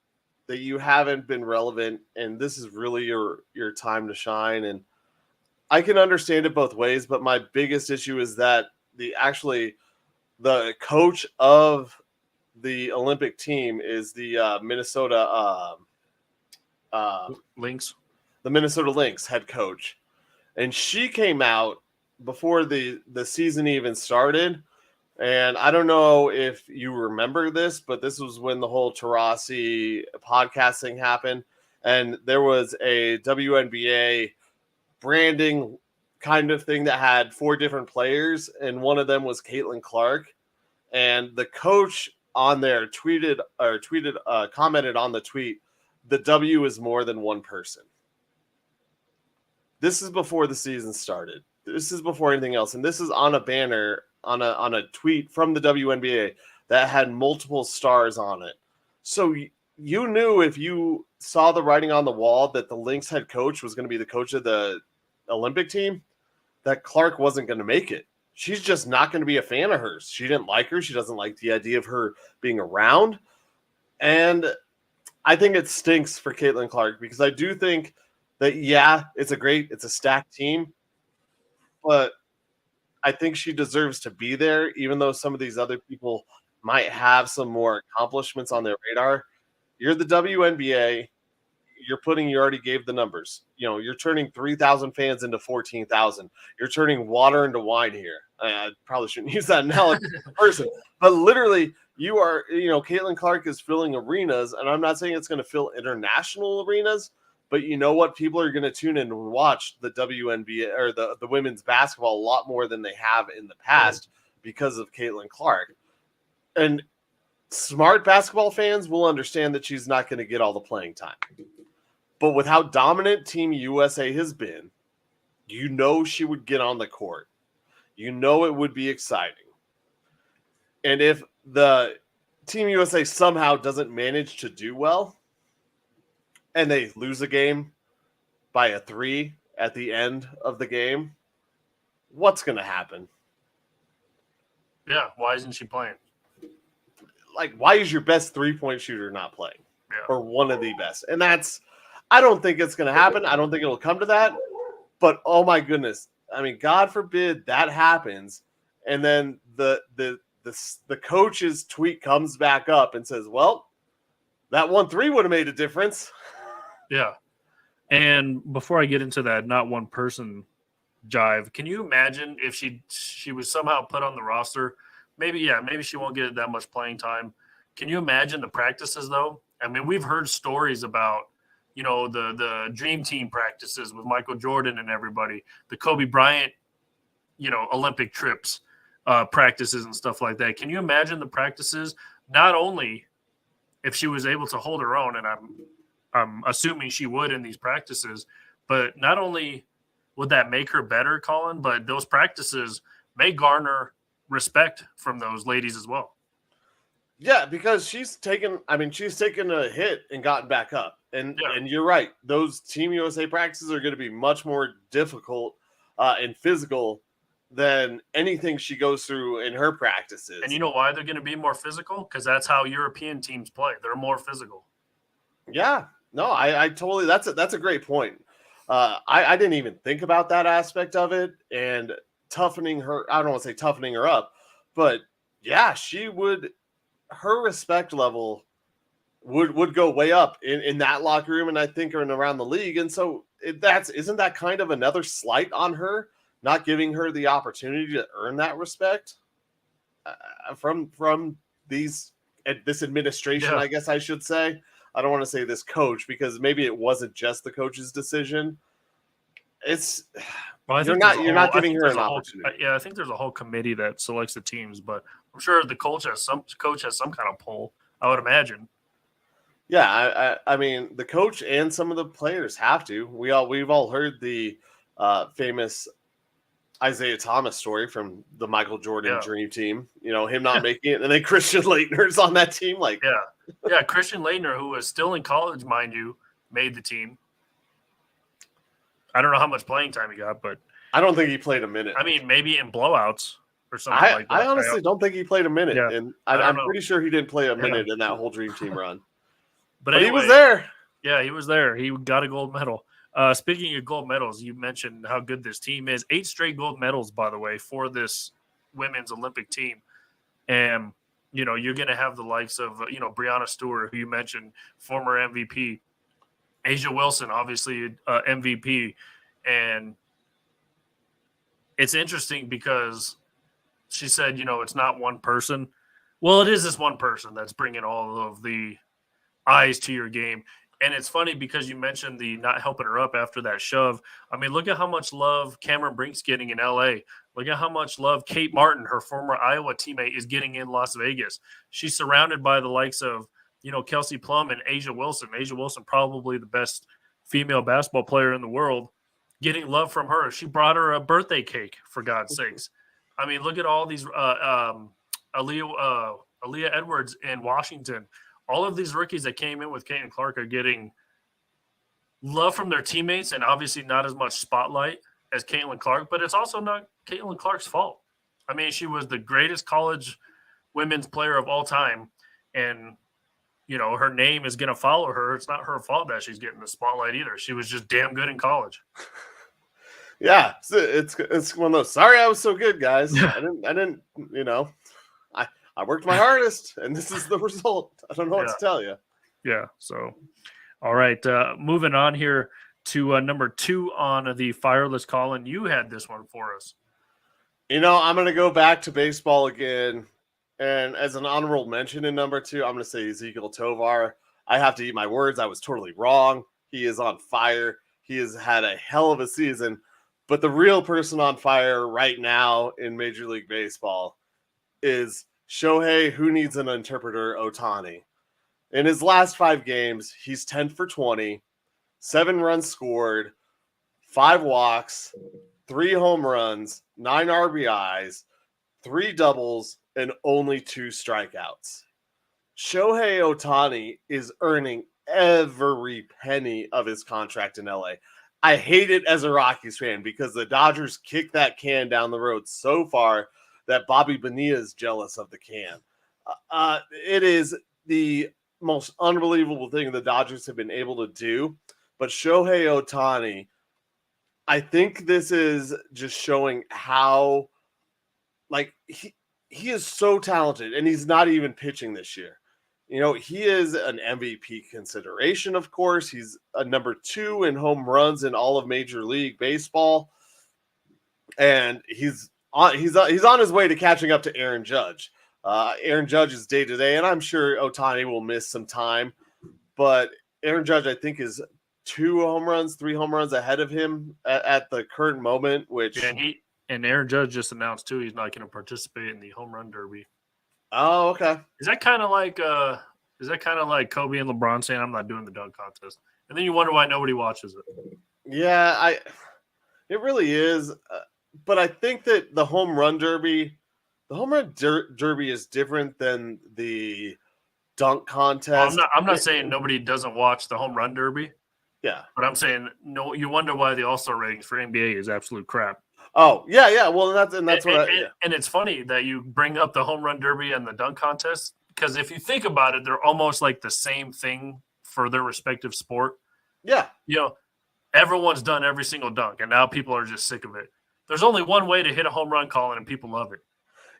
that you haven't been relevant, and this is really your time to shine. And I can understand it both ways, but my biggest issue is that the coach of the Olympic team is the Minnesota Lynx, the Minnesota Lynx head coach, and she came out before the season even started. And I don't know if you remember this, but this was when the whole Taurasi podcasting happened. And there was a WNBA branding kind of thing that had 4 different players, and one of them was Caitlin Clark. And the coach on there commented on the tweet, the W is more than one person. This is before the season started. This is before anything else. And this is on a banner, on a tweet from the WNBA that had multiple stars on it. So you knew, if you saw the writing on the wall, that the Lynx head coach was going to be the coach of the Olympic team, that Clark wasn't going to make it. She's just not going to be a fan of hers. She didn't like her. She doesn't like the idea of her being around. And I think it stinks for Caitlin Clark, because I do think that, yeah, it's a stacked team, but I think she deserves to be there, even though some of these other people might have some more accomplishments on their radar. You're the WNBA. You already gave the numbers. You're turning 3,000 fans into 14,000. You're turning water into wine here. I probably shouldn't use that analogy as a person, but literally you are, Caitlin Clark is filling arenas, and I'm not saying it's going to fill international arenas, but you know what? People are going to tune in and watch the WNBA or the women's basketball a lot more than they have in the past because of Caitlin Clark. And smart basketball fans will understand that she's not going to get all the playing time. But with how dominant Team USA has been, she would get on the court. It would be exciting. And if the Team USA somehow doesn't manage to do well, and they lose a game by a 3 at the end of the game, what's going to happen? Yeah, why isn't she playing? Like, why is your best 3-point shooter not playing? Yeah. Or one of the best? And I don't think it's going to happen. I don't think it'll come to that. But, oh my goodness. I mean, God forbid that happens. And then the coach's tweet comes back up and says, well, that 1-3 would have made a difference. Yeah. And before I get into that not one person jive, can you imagine if she was somehow put on the roster? Maybe she won't get that much playing time. Can you imagine the practices, though? I mean, we've heard stories about, the Dream Team practices with Michael Jordan and everybody, the Kobe Bryant, Olympic trips, practices and stuff like that. Can you imagine the practices? Not only if she was able to hold her own, and I'm assuming she would in these practices, but not only would that make her better, Colin, but those practices may garner respect from those ladies as well. Yeah, because she's taken a hit and gotten back up. And you're right. Those Team USA practices are going to be much more difficult and physical than anything she goes through in her practices. And you know why they're going to be more physical? Because that's how European teams play. They're more physical. Yeah. No, I totally, that's a great point. I didn't even think about that aspect of it, and toughening her. I don't want to say toughening her up, but yeah, her respect level would go way up in that locker room, and I think around the league. And so isn't that kind of another slight on her, not giving her the opportunity to earn that respect from this administration? Yeah. I guess I should say. I don't want to say this coach, because maybe it wasn't just the coach's decision. You're not giving her an opportunity. I think there's a whole committee that selects the teams, but I'm sure the coach has some kind of pull, I would imagine. Yeah, I mean, the coach and some of the players have to. We've all heard the famous Isaiah Thomas story from the Michael Jordan Dream Team. Him not making it, and then Christian Laettner's on that team. Christian Laettner, who was still in college, mind you, made the team. I don't know how much playing time he got, but I don't think he played a minute. I mean, maybe in blowouts or something like that. I honestly don't think he played a minute, and I'm pretty sure he didn't play a minute in that whole Dream Team run. But anyway, he was there. Yeah, he was there. He got a gold medal. Speaking of gold medals, you mentioned how good this team is. 8 straight gold medals, by the way, for this women's Olympic team. And, you're going to have the likes of, Breanna Stewart, who you mentioned, former MVP. Asia Wilson, obviously MVP. And it's interesting because she said, it's not one person. Well, it is this one person that's bringing all of the eyes to your game. And it's funny because you mentioned the not helping her up after that shove. I mean, look at how much love Cameron Brink's getting in LA. Look at how much love Kate Martin, her former Iowa teammate, is getting in Las Vegas. She's surrounded by the likes of, Kelsey Plum and Asia Wilson. Asia Wilson, probably the best female basketball player in the world, getting love from her. She brought her a birthday cake, for God's sakes. I mean, look at all these Aaliyah Edwards in Washington. All of these rookies that came in with Caitlin Clark are getting love from their teammates, and obviously not as much spotlight as Caitlin Clark, but it's also not Caitlin Clark's fault. I mean, she was the greatest college women's player of all time, and, her name is going to follow her. It's not her fault that she's getting the spotlight either. She was just damn good in college. Yeah, it's one of those. Sorry, I was so good, guys. I didn't. I worked my hardest, and this is the result. I don't know what to tell you. Yeah. So, all right. Moving on here to number 2 on the Fireless Colin. You had this one for us. I'm going to go back to baseball again. And as an honorable mention in number 2, I'm going to say Ezekiel Tovar. I have to eat my words. I was totally wrong. He is on fire. He has had a hell of a season. But the real person on fire right now in Major League Baseball is Shohei, who needs an interpreter, Ohtani. In his last 5 games, he's 10 for 20, 7 runs scored, 5 walks, 3 home runs, 9 RBIs, 3 doubles, and only 2 strikeouts. Shohei Ohtani is earning every penny of his contract in LA. I hate it as a Rockies fan because the Dodgers kicked that can down the road so far that Bobby Bonilla is jealous of the can. It is the most unbelievable thing the Dodgers have been able to do. But Shohei Ohtani, I think this is just showing how, he is so talented, and he's not even pitching this year. He is an MVP consideration, of course. He's a number 2 in home runs in all of Major League Baseball. And he's on his way to catching up to Aaron Judge. Aaron Judge is day to day, and I'm sure Ohtani will miss some time. But Aaron Judge, I think, is 3 home runs ahead of him at the current moment. Which and Aaron Judge just announced too he's not going to participate in the home run derby. Oh, okay. Is that kind of like Kobe and LeBron saying I'm not doing the dunk contest, and then you wonder why nobody watches it? Yeah, it really is. But I think that the home run derby is different than the dunk contest. Well, I'm not saying nobody doesn't watch the home run derby. Yeah, but I'm saying no. You wonder why the All-Star ratings for NBA is absolute crap. Oh yeah. Well, that's and it's funny that you bring up the home run derby and the dunk contest because if you think about it, they're almost like the same thing for their respective sport. Yeah, everyone's done every single dunk, and now people are just sick of it. There's only one way to hit a home run, Colin, and people love it.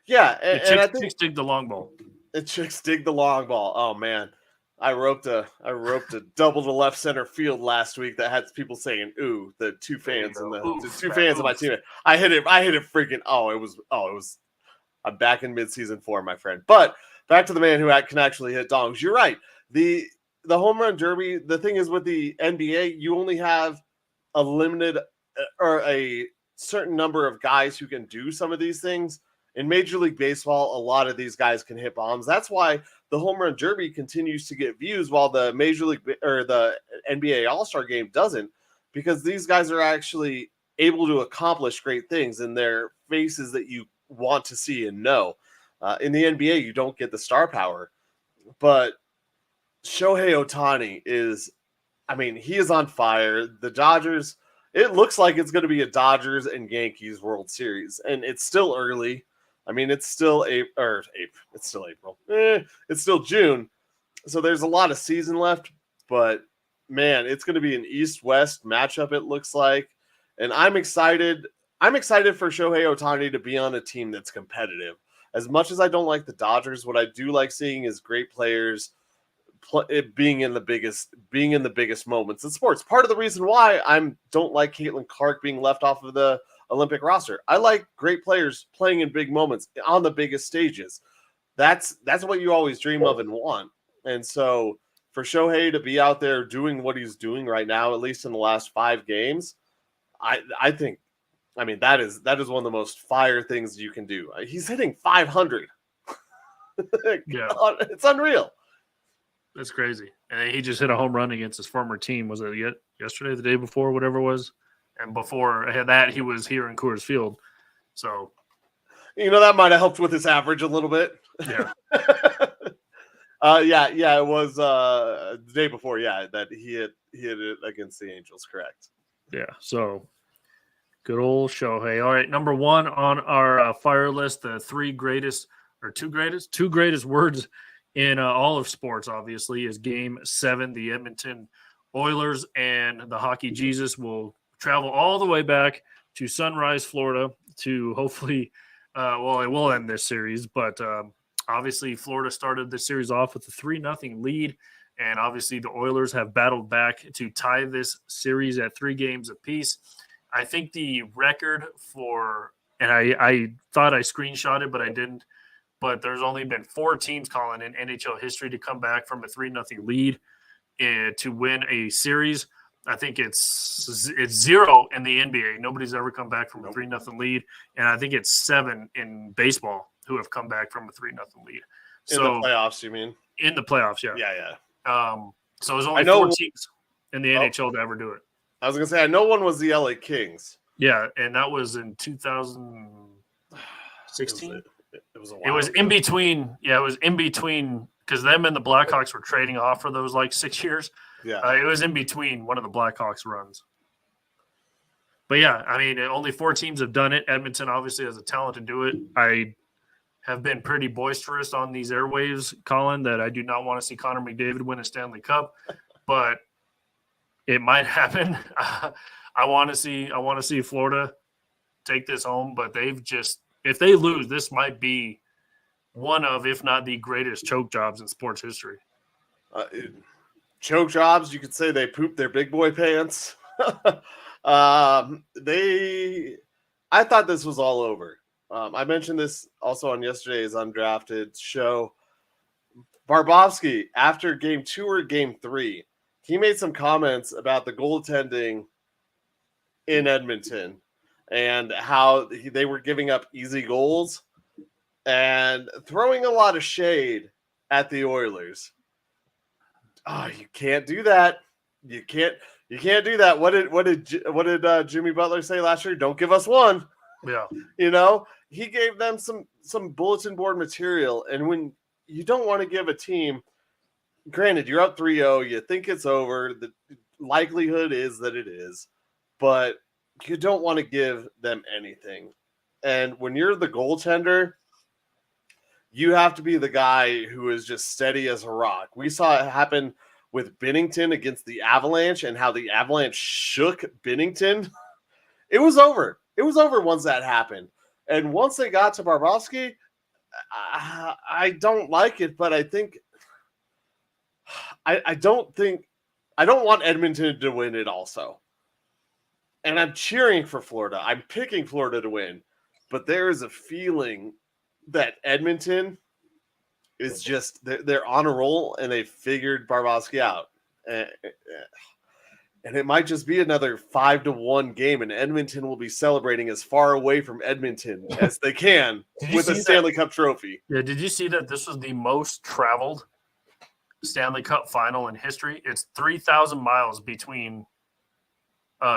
Yeah, and I think chicks dig the long ball. Chicks dig the long ball. Oh man, I roped a double to left center field last week that had people saying "ooh." The 2 fans and the 2 fans of my team. I hit it freaking. It was. I'm back in midseason form, my friend. But back to the man who can actually hit dongs. You're right. The home run derby. The thing is with the NBA, you only have a limited or a certain number of guys who can do some of these things. In Major League Baseball, a lot of these guys can hit bombs. That's why the home run derby continues to get views while the Major League or the NBA All-Star Game doesn't, because these guys are actually able to accomplish great things in their faces that you want to see and know. In the NBA, you don't get the star power, but Shohei Ohtani he is on fire. The Dodgers, it looks like it's going to be a Dodgers and Yankees World Series, and it's still early. It's still April. It's still April. It's still June. So there's a lot of season left, but man, it's going to be an East-West matchup, it looks like. And I'm excited. I'm excited for Shohei Ohtani to be on a team that's competitive. As much as I don't like the Dodgers, what I do like seeing is great players being in the biggest moments in sports. Part of the reason why I don't like Caitlin Clark being left off of the Olympic roster. I like great players playing in big moments on the biggest stages. That's what you always dream of and want. And so for Shohei to be out there doing what he's doing right now, at least in the last 5 games, I think, I mean, that is one of the most fire things you can do. He's hitting 500. Yeah, it's unreal. that's crazy. And he just hit a home run against his former team. Was it yesterday, the day before, whatever it was? And before that, he was here in Coors Field. So, that might have helped with his average a little bit. yeah. Yeah, it was the day before, that he hit it against the Angels, correct. Yeah, so good old Shohei. All right, number 1 on our fire list, the two greatest words in all of sports, obviously, is Game 7. The Edmonton Oilers and the Hockey Jesus will travel all the way back to Sunrise, Florida, to hopefully, it will end this series, but obviously Florida started the series off with a 3-0 lead, and obviously the Oilers have battled back to tie this series at 3 games apiece. I think the record and I thought I screenshotted, but I didn't, but there's only been 4 teams, Colin, in NHL history to come back from a 3-0 lead to win a series. I think it's 0 in the NBA. Nobody's ever come back from a 3-0 lead, and I think it's 7 in baseball who have come back from a 3-0 lead. In the playoffs, you mean? In the playoffs, yeah. Yeah. So there's only 4 teams in the NHL to ever do it. I was going to say, I know one was the LA Kings. Yeah, and that was in 2016. It was a while. It was in between. Yeah, it was in between because them and the Blackhawks were trading off for those 6 years. Yeah. It was in between one of the Blackhawks runs. But yeah, I mean, only 4 teams have done it. Edmonton obviously has the talent to do it. I have been pretty boisterous on these airwaves, Colin, that I do not want to see Connor McDavid win a Stanley Cup, but it might happen. I want to see Florida take this home, but if they lose, this might be one of, if not the greatest choke jobs in sports history. Choke jobs, you could say they pooped their big boy pants. I thought this was all over. I mentioned this also on yesterday's Undrafted show. Barbovsky, after game 2 or game 3, he made some comments about the goaltending in Edmonton and how they were giving up easy goals and throwing a lot of shade at the Oilers. You can't do that. You can't do that. What did Jimmy Butler say last year? Don't give us one. Yeah. He gave them some bulletin board material, and when you don't want to give a team, granted, you're up 3-0, you think it's over, the likelihood is that it is, but you don't want to give them anything. And when you're the goaltender, you have to be the guy who is just steady as a rock. We saw it happen with Binnington against the Avalanche and how the Avalanche shook Binnington. It was over. It was over once that happened. And once they got to Barbovsky, I don't like it, but I think I don't want Edmonton to win it also. And I'm cheering for Florida. I'm picking Florida to win. But there is a feeling that Edmonton is just, they're on a roll and they figured Barbovsky out. And it might just be another 5-1 game, and Edmonton will be celebrating as far away from Edmonton as they can with a Stanley Cup trophy. Yeah, did you see that this was the most traveled Stanley Cup final in history? It's 3,000 miles between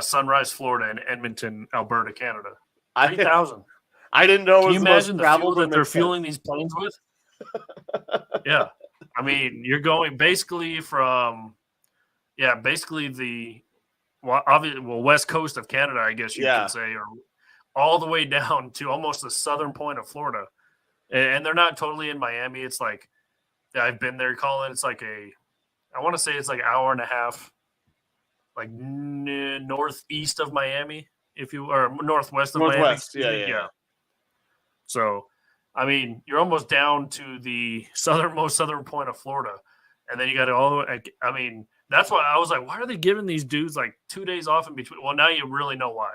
Sunrise, Florida, and Edmonton, Alberta, Canada. 3,000. I didn't know. Can you imagine the fuel that they're fueling these planes with? Yeah, I mean, you're going basically from. Yeah, basically the west coast of Canada, I guess you could say, or all the way down to almost the southern point of Florida. And they're not totally in Miami. It's like, I've been there, Colin. It's like I want to say it's like an hour and a half, like northeast of Miami, or northwest of Miami. Yeah. So, I mean, you're almost down to the southernmost southern point of Florida. And then you got I mean, that's why I was like, why are they giving these dudes 2 days off in between? Well, now you really know why,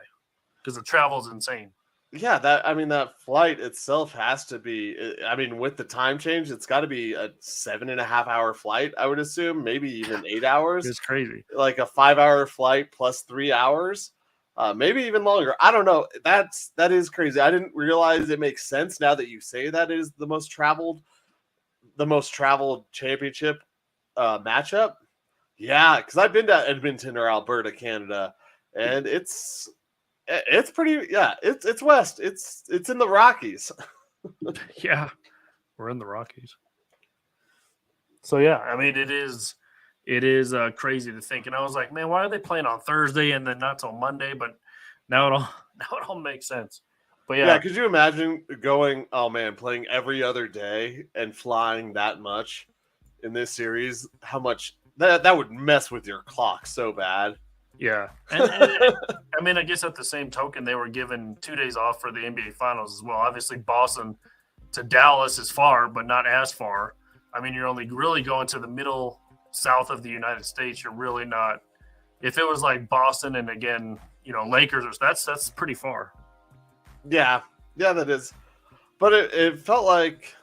because the travel is insane. Yeah, that flight itself has to be. I mean, with the time change, it's got to be a 7.5 hour flight. I would assume, maybe even 8 hours. It's crazy. Like a 5 hour flight plus 3 hours, maybe even longer. I don't know. That is crazy. I didn't realize it makes sense now that you say that is the most traveled championship matchup. Yeah, because I've been to Edmonton or Alberta, Canada, and it's pretty. Yeah, it's west. It's in the Rockies. Yeah, we're in the Rockies. So yeah, I mean it is crazy to think. And I was like, man, why are they playing on Thursday and then not till Monday? But now it all makes sense. But Yeah, could you imagine playing every other day and flying that much in this series? How much that would mess with your clock so bad. Yeah. And I mean, I guess at the same token, they were given 2 days off for the NBA Finals as well. Obviously, Boston to Dallas is far, but not as far. I mean, you're only really going to the middle south of the United States. You're really not. If it was like Boston and again, Lakers, that's pretty far. Yeah, that is. But it felt like,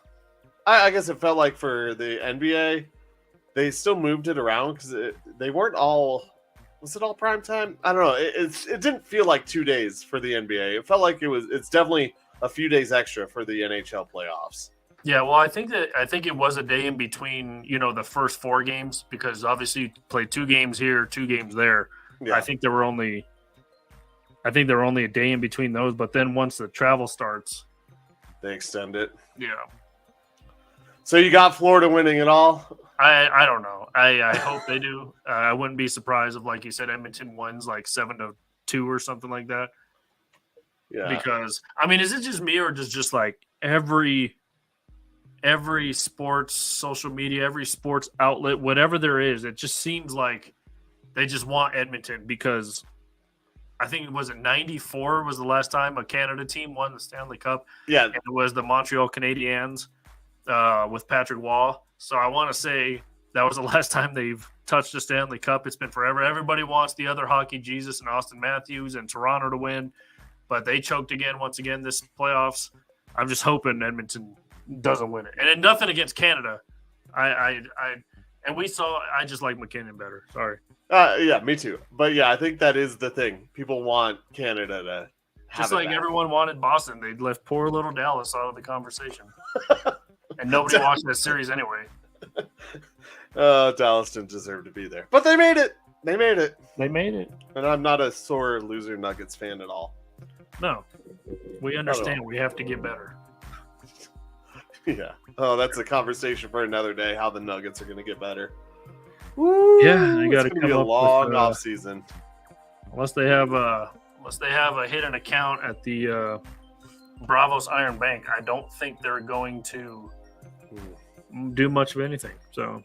I guess it felt like for the NBA, they still moved it around because they weren't all. Was it all prime time? I don't know. It didn't feel like 2 days for the NBA. It felt like it's definitely a few days extra for the NHL playoffs. Yeah, well, I think it was a day in between, the first 4 games because obviously you played 2 games here, 2 games there. Yeah. I think there were only a day in between those, but then once the travel starts, they extend it. Yeah. So you got Florida winning it all? I don't know. I hope they do. I wouldn't be surprised if, like you said, Edmonton wins like 7-2 or something like that. Yeah. Because I mean, is it just me or just like every sports social media, every sports outlet, whatever there is, it just seems like they just want Edmonton because I think it was 94 was the last time a Canada team won the Stanley Cup. Yeah. And it was the Montreal Canadiens with Patrick Waugh. So I want to say that was the last time they've touched the Stanley Cup. It's been forever. Everybody wants the other hockey Jesus and Austin Matthews and Toronto to win, but they choked once again this playoffs. I'm just hoping Edmonton doesn't win it. And nothing against Canada. I just like McKinnon better. Sorry. Yeah, me too. But yeah, I think that is the thing. People want Canada to have just like everyone wanted Boston. They left poor little Dallas out of the conversation. And nobody watched that series anyway. Dallas didn't deserve to be there. But they made it. They made it. And I'm not a sore loser Nuggets fan at all. No. We understand we have to get better. Yeah. Oh, that's a conversation for another day, how the Nuggets are going to get better. Woo, yeah, they got to come be a up long with, off season. Unless they have a hidden account at the Bravos Iron Bank, I don't think they're going to do much of anything. So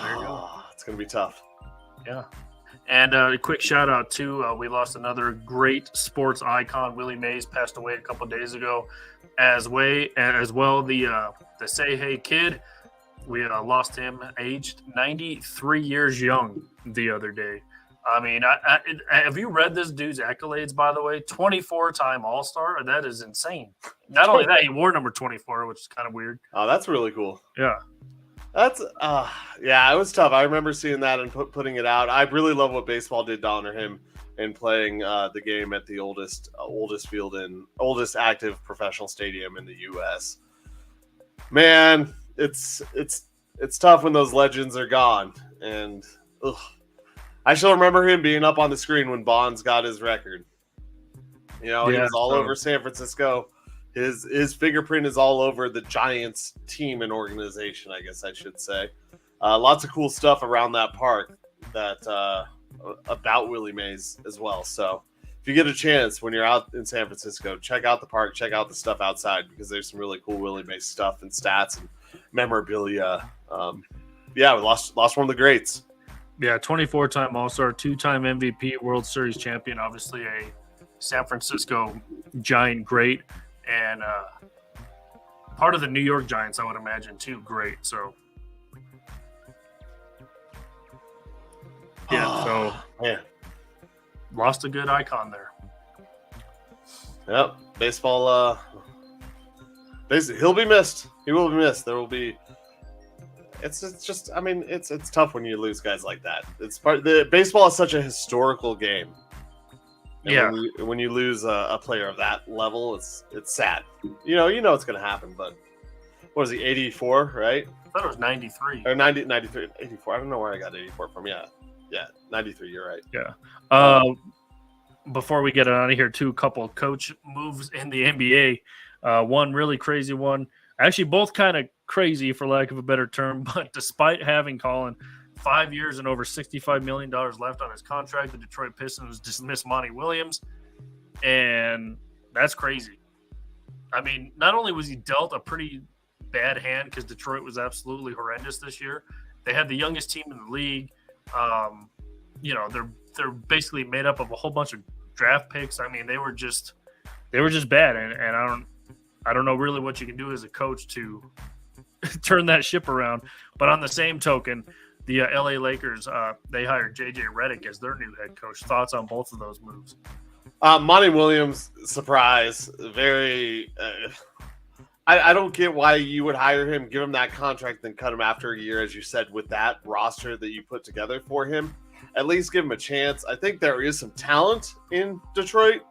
there you go. It's going to be tough. Yeah. And a quick shout out to we lost another great sports icon. Willie Mays passed away a couple days ago. As well, the Say Hey Kid. We lost him aged 93 years young the other day. I mean, have you read this dude's accolades, by the way? 24-time All-Star? That is insane. Not only that, he wore number 24, which is kind of weird. Oh, that's really cool. Yeah. That's, it was tough. I remember seeing that and putting it out. I really love what baseball did to honor him and playing the game at the oldest field and oldest active professional stadium in the U.S. Man, it's tough when those legends are gone. And I still remember him being up on the screen when Bonds got his record. He was all over San Francisco. His fingerprint is all over the Giants team and organization, I guess I should say. Lots of cool stuff around that park that about Willie Mays as well. So if you get a chance when you're out in San Francisco, check out the park, check out the stuff outside because there's some really cool Willie Mays stuff and stats and memorabilia. We lost one of the greats. Yeah, 24-time All-Star, 2-time MVP, World Series champion, obviously a San Francisco Giant great, and part of the New York Giants, I would imagine, too, great. So, yeah, man. Lost a good icon there. Yep. Baseball. He'll be missed. He will be missed. There will be. It's just. I mean, it's tough when you lose guys like that. It's baseball is such a historical game. And Yeah. When you lose a player of that level, it's sad. You know it's going to happen. But what was he? 84, right? I thought it was 93. Or 90, 93, 84. I don't know where I got 84 from. Yeah, 93. You're right. Yeah. Before we get out of here, a couple of coach moves in the NBA. One really crazy one. Actually, both kind of crazy, for lack of a better term. But despite having Colin 5 years and over $65 million left on his contract, the Detroit Pistons dismissed Monty Williams. And that's crazy. I mean, not only was he dealt a pretty bad hand because Detroit was absolutely horrendous this year. They had the youngest team in the league. They're basically made up of a whole bunch of draft picks. I mean, they were just bad, and I don't know really what you can do as a coach to turn that ship around. But on the same token, the LA Lakers they hired JJ Redick as their new head coach. Thoughts on both of those moves? Monty Williams, surprise. Very. I don't get why you would hire him, give him that contract, then cut him after a year, as you said, with that roster that you put together for him. At least give him a chance. I think there is some talent in Detroit.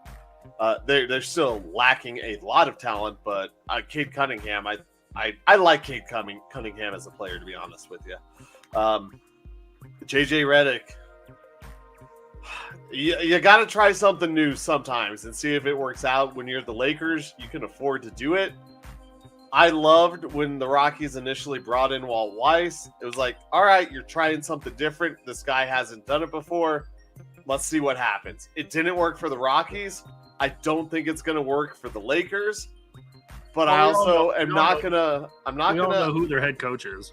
They're still lacking a lot of talent, but Cade Cunningham, I like Cade Cunningham as a player, to be honest with you. JJ Redick, you got to try something new sometimes and see if it works out. When you're the Lakers, you can afford to do it. I loved when the Rockies initially brought in Walt Weiss. It was like, all right, you're trying something different. This guy hasn't done it before. Let's see what happens. It didn't work for the Rockies. I don't think it's going to work for the Lakers. But I also am not going to. I'm not going to know who their head coach is.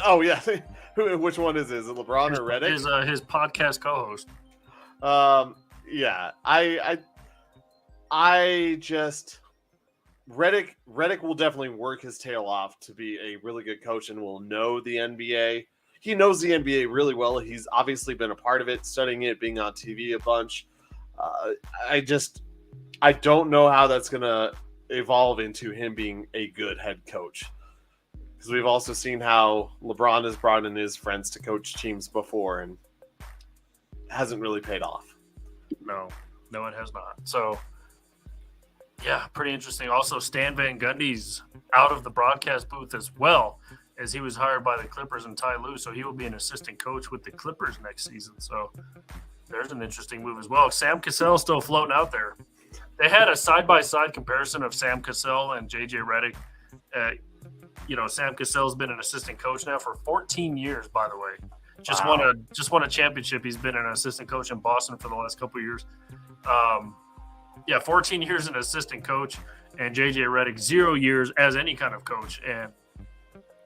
Oh yeah, which one is it? Is it LeBron or Redick? His podcast co-host. Yeah, I just. Redick will definitely work his tail off to be a really good coach and will know the NBA. He knows the NBA really well. He's obviously been a part of it, studying it, being on TV a bunch. I don't know how that's going to evolve into him being a good head coach. Because we've also seen how LeBron has brought in his friends to coach teams before and hasn't really paid off. No, it has not. So, yeah, pretty interesting. Also, Stan Van Gundy's out of the broadcast booth as well, as he was hired by the Clippers and Ty Lue, so he will be an assistant coach with the Clippers next season. So there's an interesting move as well. Sam Cassell still floating out there. They had a side-by-side comparison of Sam Cassell and JJ Redick. Sam Cassell's been an assistant coach now for 14 years, by the way. Just won a championship. He's been an assistant coach in Boston for the last couple of years. 14 years as an assistant coach, and JJ Redick 0 years as any kind of coach. And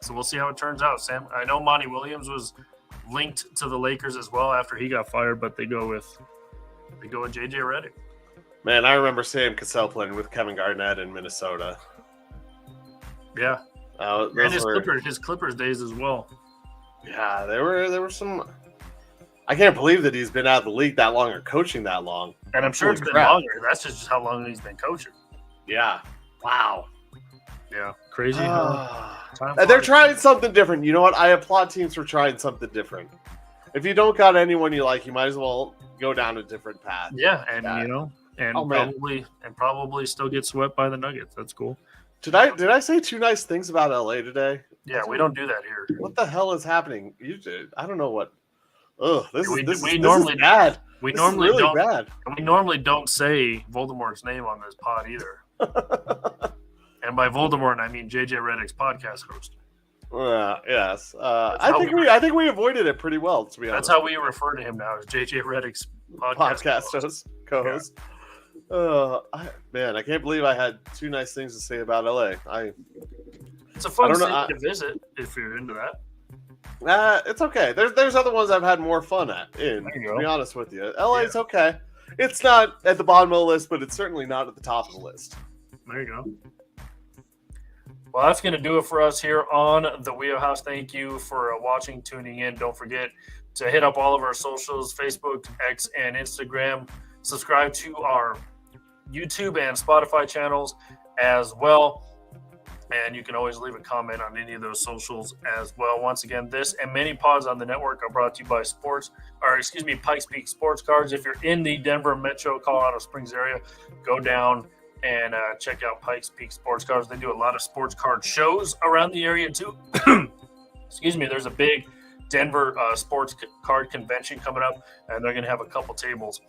so we'll see how it turns out. Sam, I know Monty Williams was linked to the Lakers as well after he got fired, but they go with JJ Redick. Man, I remember Sam Cassell playing with Kevin Garnett in Minnesota. Yeah. And his Clippers days as well. Yeah, there were some. I can't believe that he's been out of the league that long or coaching that long. And I'm sure it's been longer. That's just how long he's been coaching. Yeah. Wow. Yeah. Crazy. They're trying something different. You know what? I applaud teams for trying something different. If you don't got anyone you like, you might as well go down a different path. Yeah, probably still get swept by the Nuggets. That's cool. Did I say two nice things about LA today? Yeah, we don't do that here. What the hell is happening? You did. I don't know what. Ugh, this is bad. We normally really don't. Bad. And we normally don't say Voldemort's name on this pod either. And by Voldemort, I mean JJ Redick's podcast host. Yes. I think we avoided it pretty well, to be honest. That's how we refer to him now, as JJ Redick's podcast host, co-host. Yeah. I can't believe I had two nice things to say about LA. It's a fun city to visit if you're into that. It's okay. There's other ones I've had more fun at. To be honest with you, LA's okay. It's not at the bottom of the list, but it's certainly not at the top of the list. There you go. Well, that's going to do it for us here on the Wheelhouse. Thank you for watching, tuning in. Don't forget to hit up all of our socials, Facebook, X, and Instagram. Subscribe to our YouTube and Spotify channels as well. And you can always leave a comment on any of those socials as well. Once again, this and many pods on the network are brought to you by Pikes Peak Sports Cards. If you're in the Denver Metro, Colorado Springs area, go down and check out Pikes Peak Sports Cards. They do a lot of sports card shows around the area too. There's a big Denver sports card convention coming up, and they're going to have a couple tables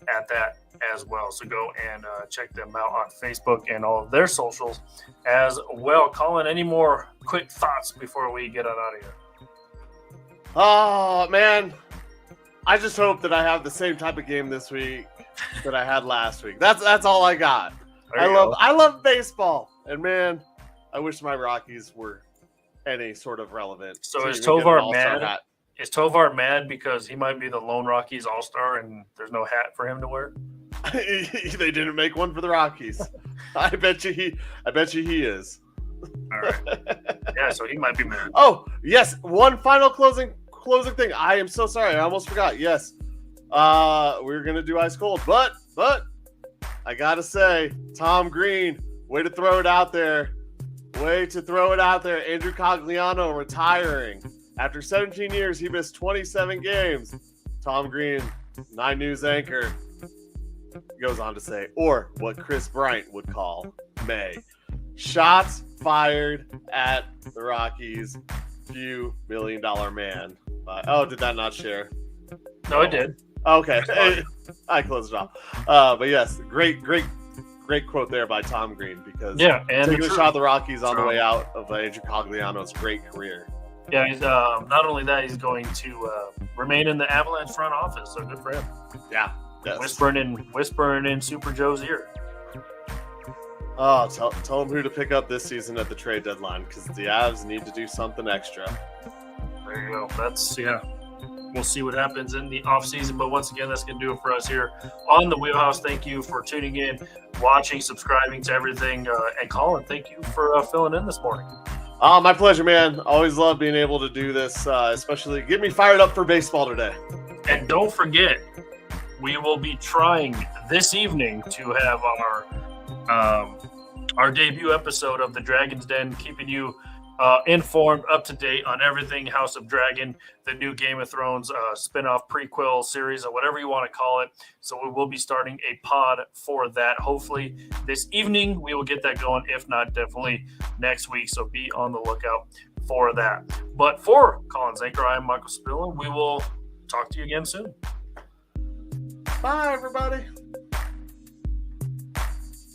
at that as well. So go and check them out on Facebook and all of their socials as well. Colin, any more quick thoughts before we get out of here? Oh, man. I just hope that I have the same type of game this week that I had last week. That's all I got. I love baseball. And, man, I wish my Rockies were any sort of relevant. So is Tovar mad? Is Tovar mad because he might be the lone Rockies all-star and there's no hat for him to wear? They didn't make one for the Rockies. I bet you he is. All right. Yeah, so he might be mad. Oh, yes. One final closing thing. I am so sorry. I almost forgot. Yes. We were going to do ice cold, but I got to say, Tom Green, way to throw it out there. Andrew Cogliano retiring. After 17 years, he missed 27 games. Tom Green, 9 News anchor, goes on to say, or what Chris Bryant would call May. Shots fired at the Rockies. Few $1 million man. Did that not share? No, it did. Okay. I closed it off. But yes, great quote there by Tom Green because taking a shot at the Rockies on the way out of Andrew Cogliano's great career. Yeah, he's not only that, he's going to remain in the Avalanche front office. So good for him. Yeah, yes. Whispering in Super Joe's ear. Oh, tell him who to pick up this season at the trade deadline because the Avs need to do something extra. There you go. We'll see what happens in the offseason. But once again, that's going to do it for us here on the Wheelhouse. Thank you for tuning in, watching, subscribing to everything. And Colin, thank you for filling in this morning. My pleasure, man. Always love being able to do this, especially get me fired up for baseball today. And don't forget, we will be trying this evening to have our debut episode of the Dragon's Den, keeping you informed, up to date on everything House of Dragon, the new Game of Thrones spinoff prequel series, or whatever you want to call it. So we will be starting a pod for that. Hopefully this evening we will get that going. If not, definitely next week. So be on the lookout for that. But for Colin Zanker, I am Michael Spilla. We will talk to you again soon. Bye, everybody.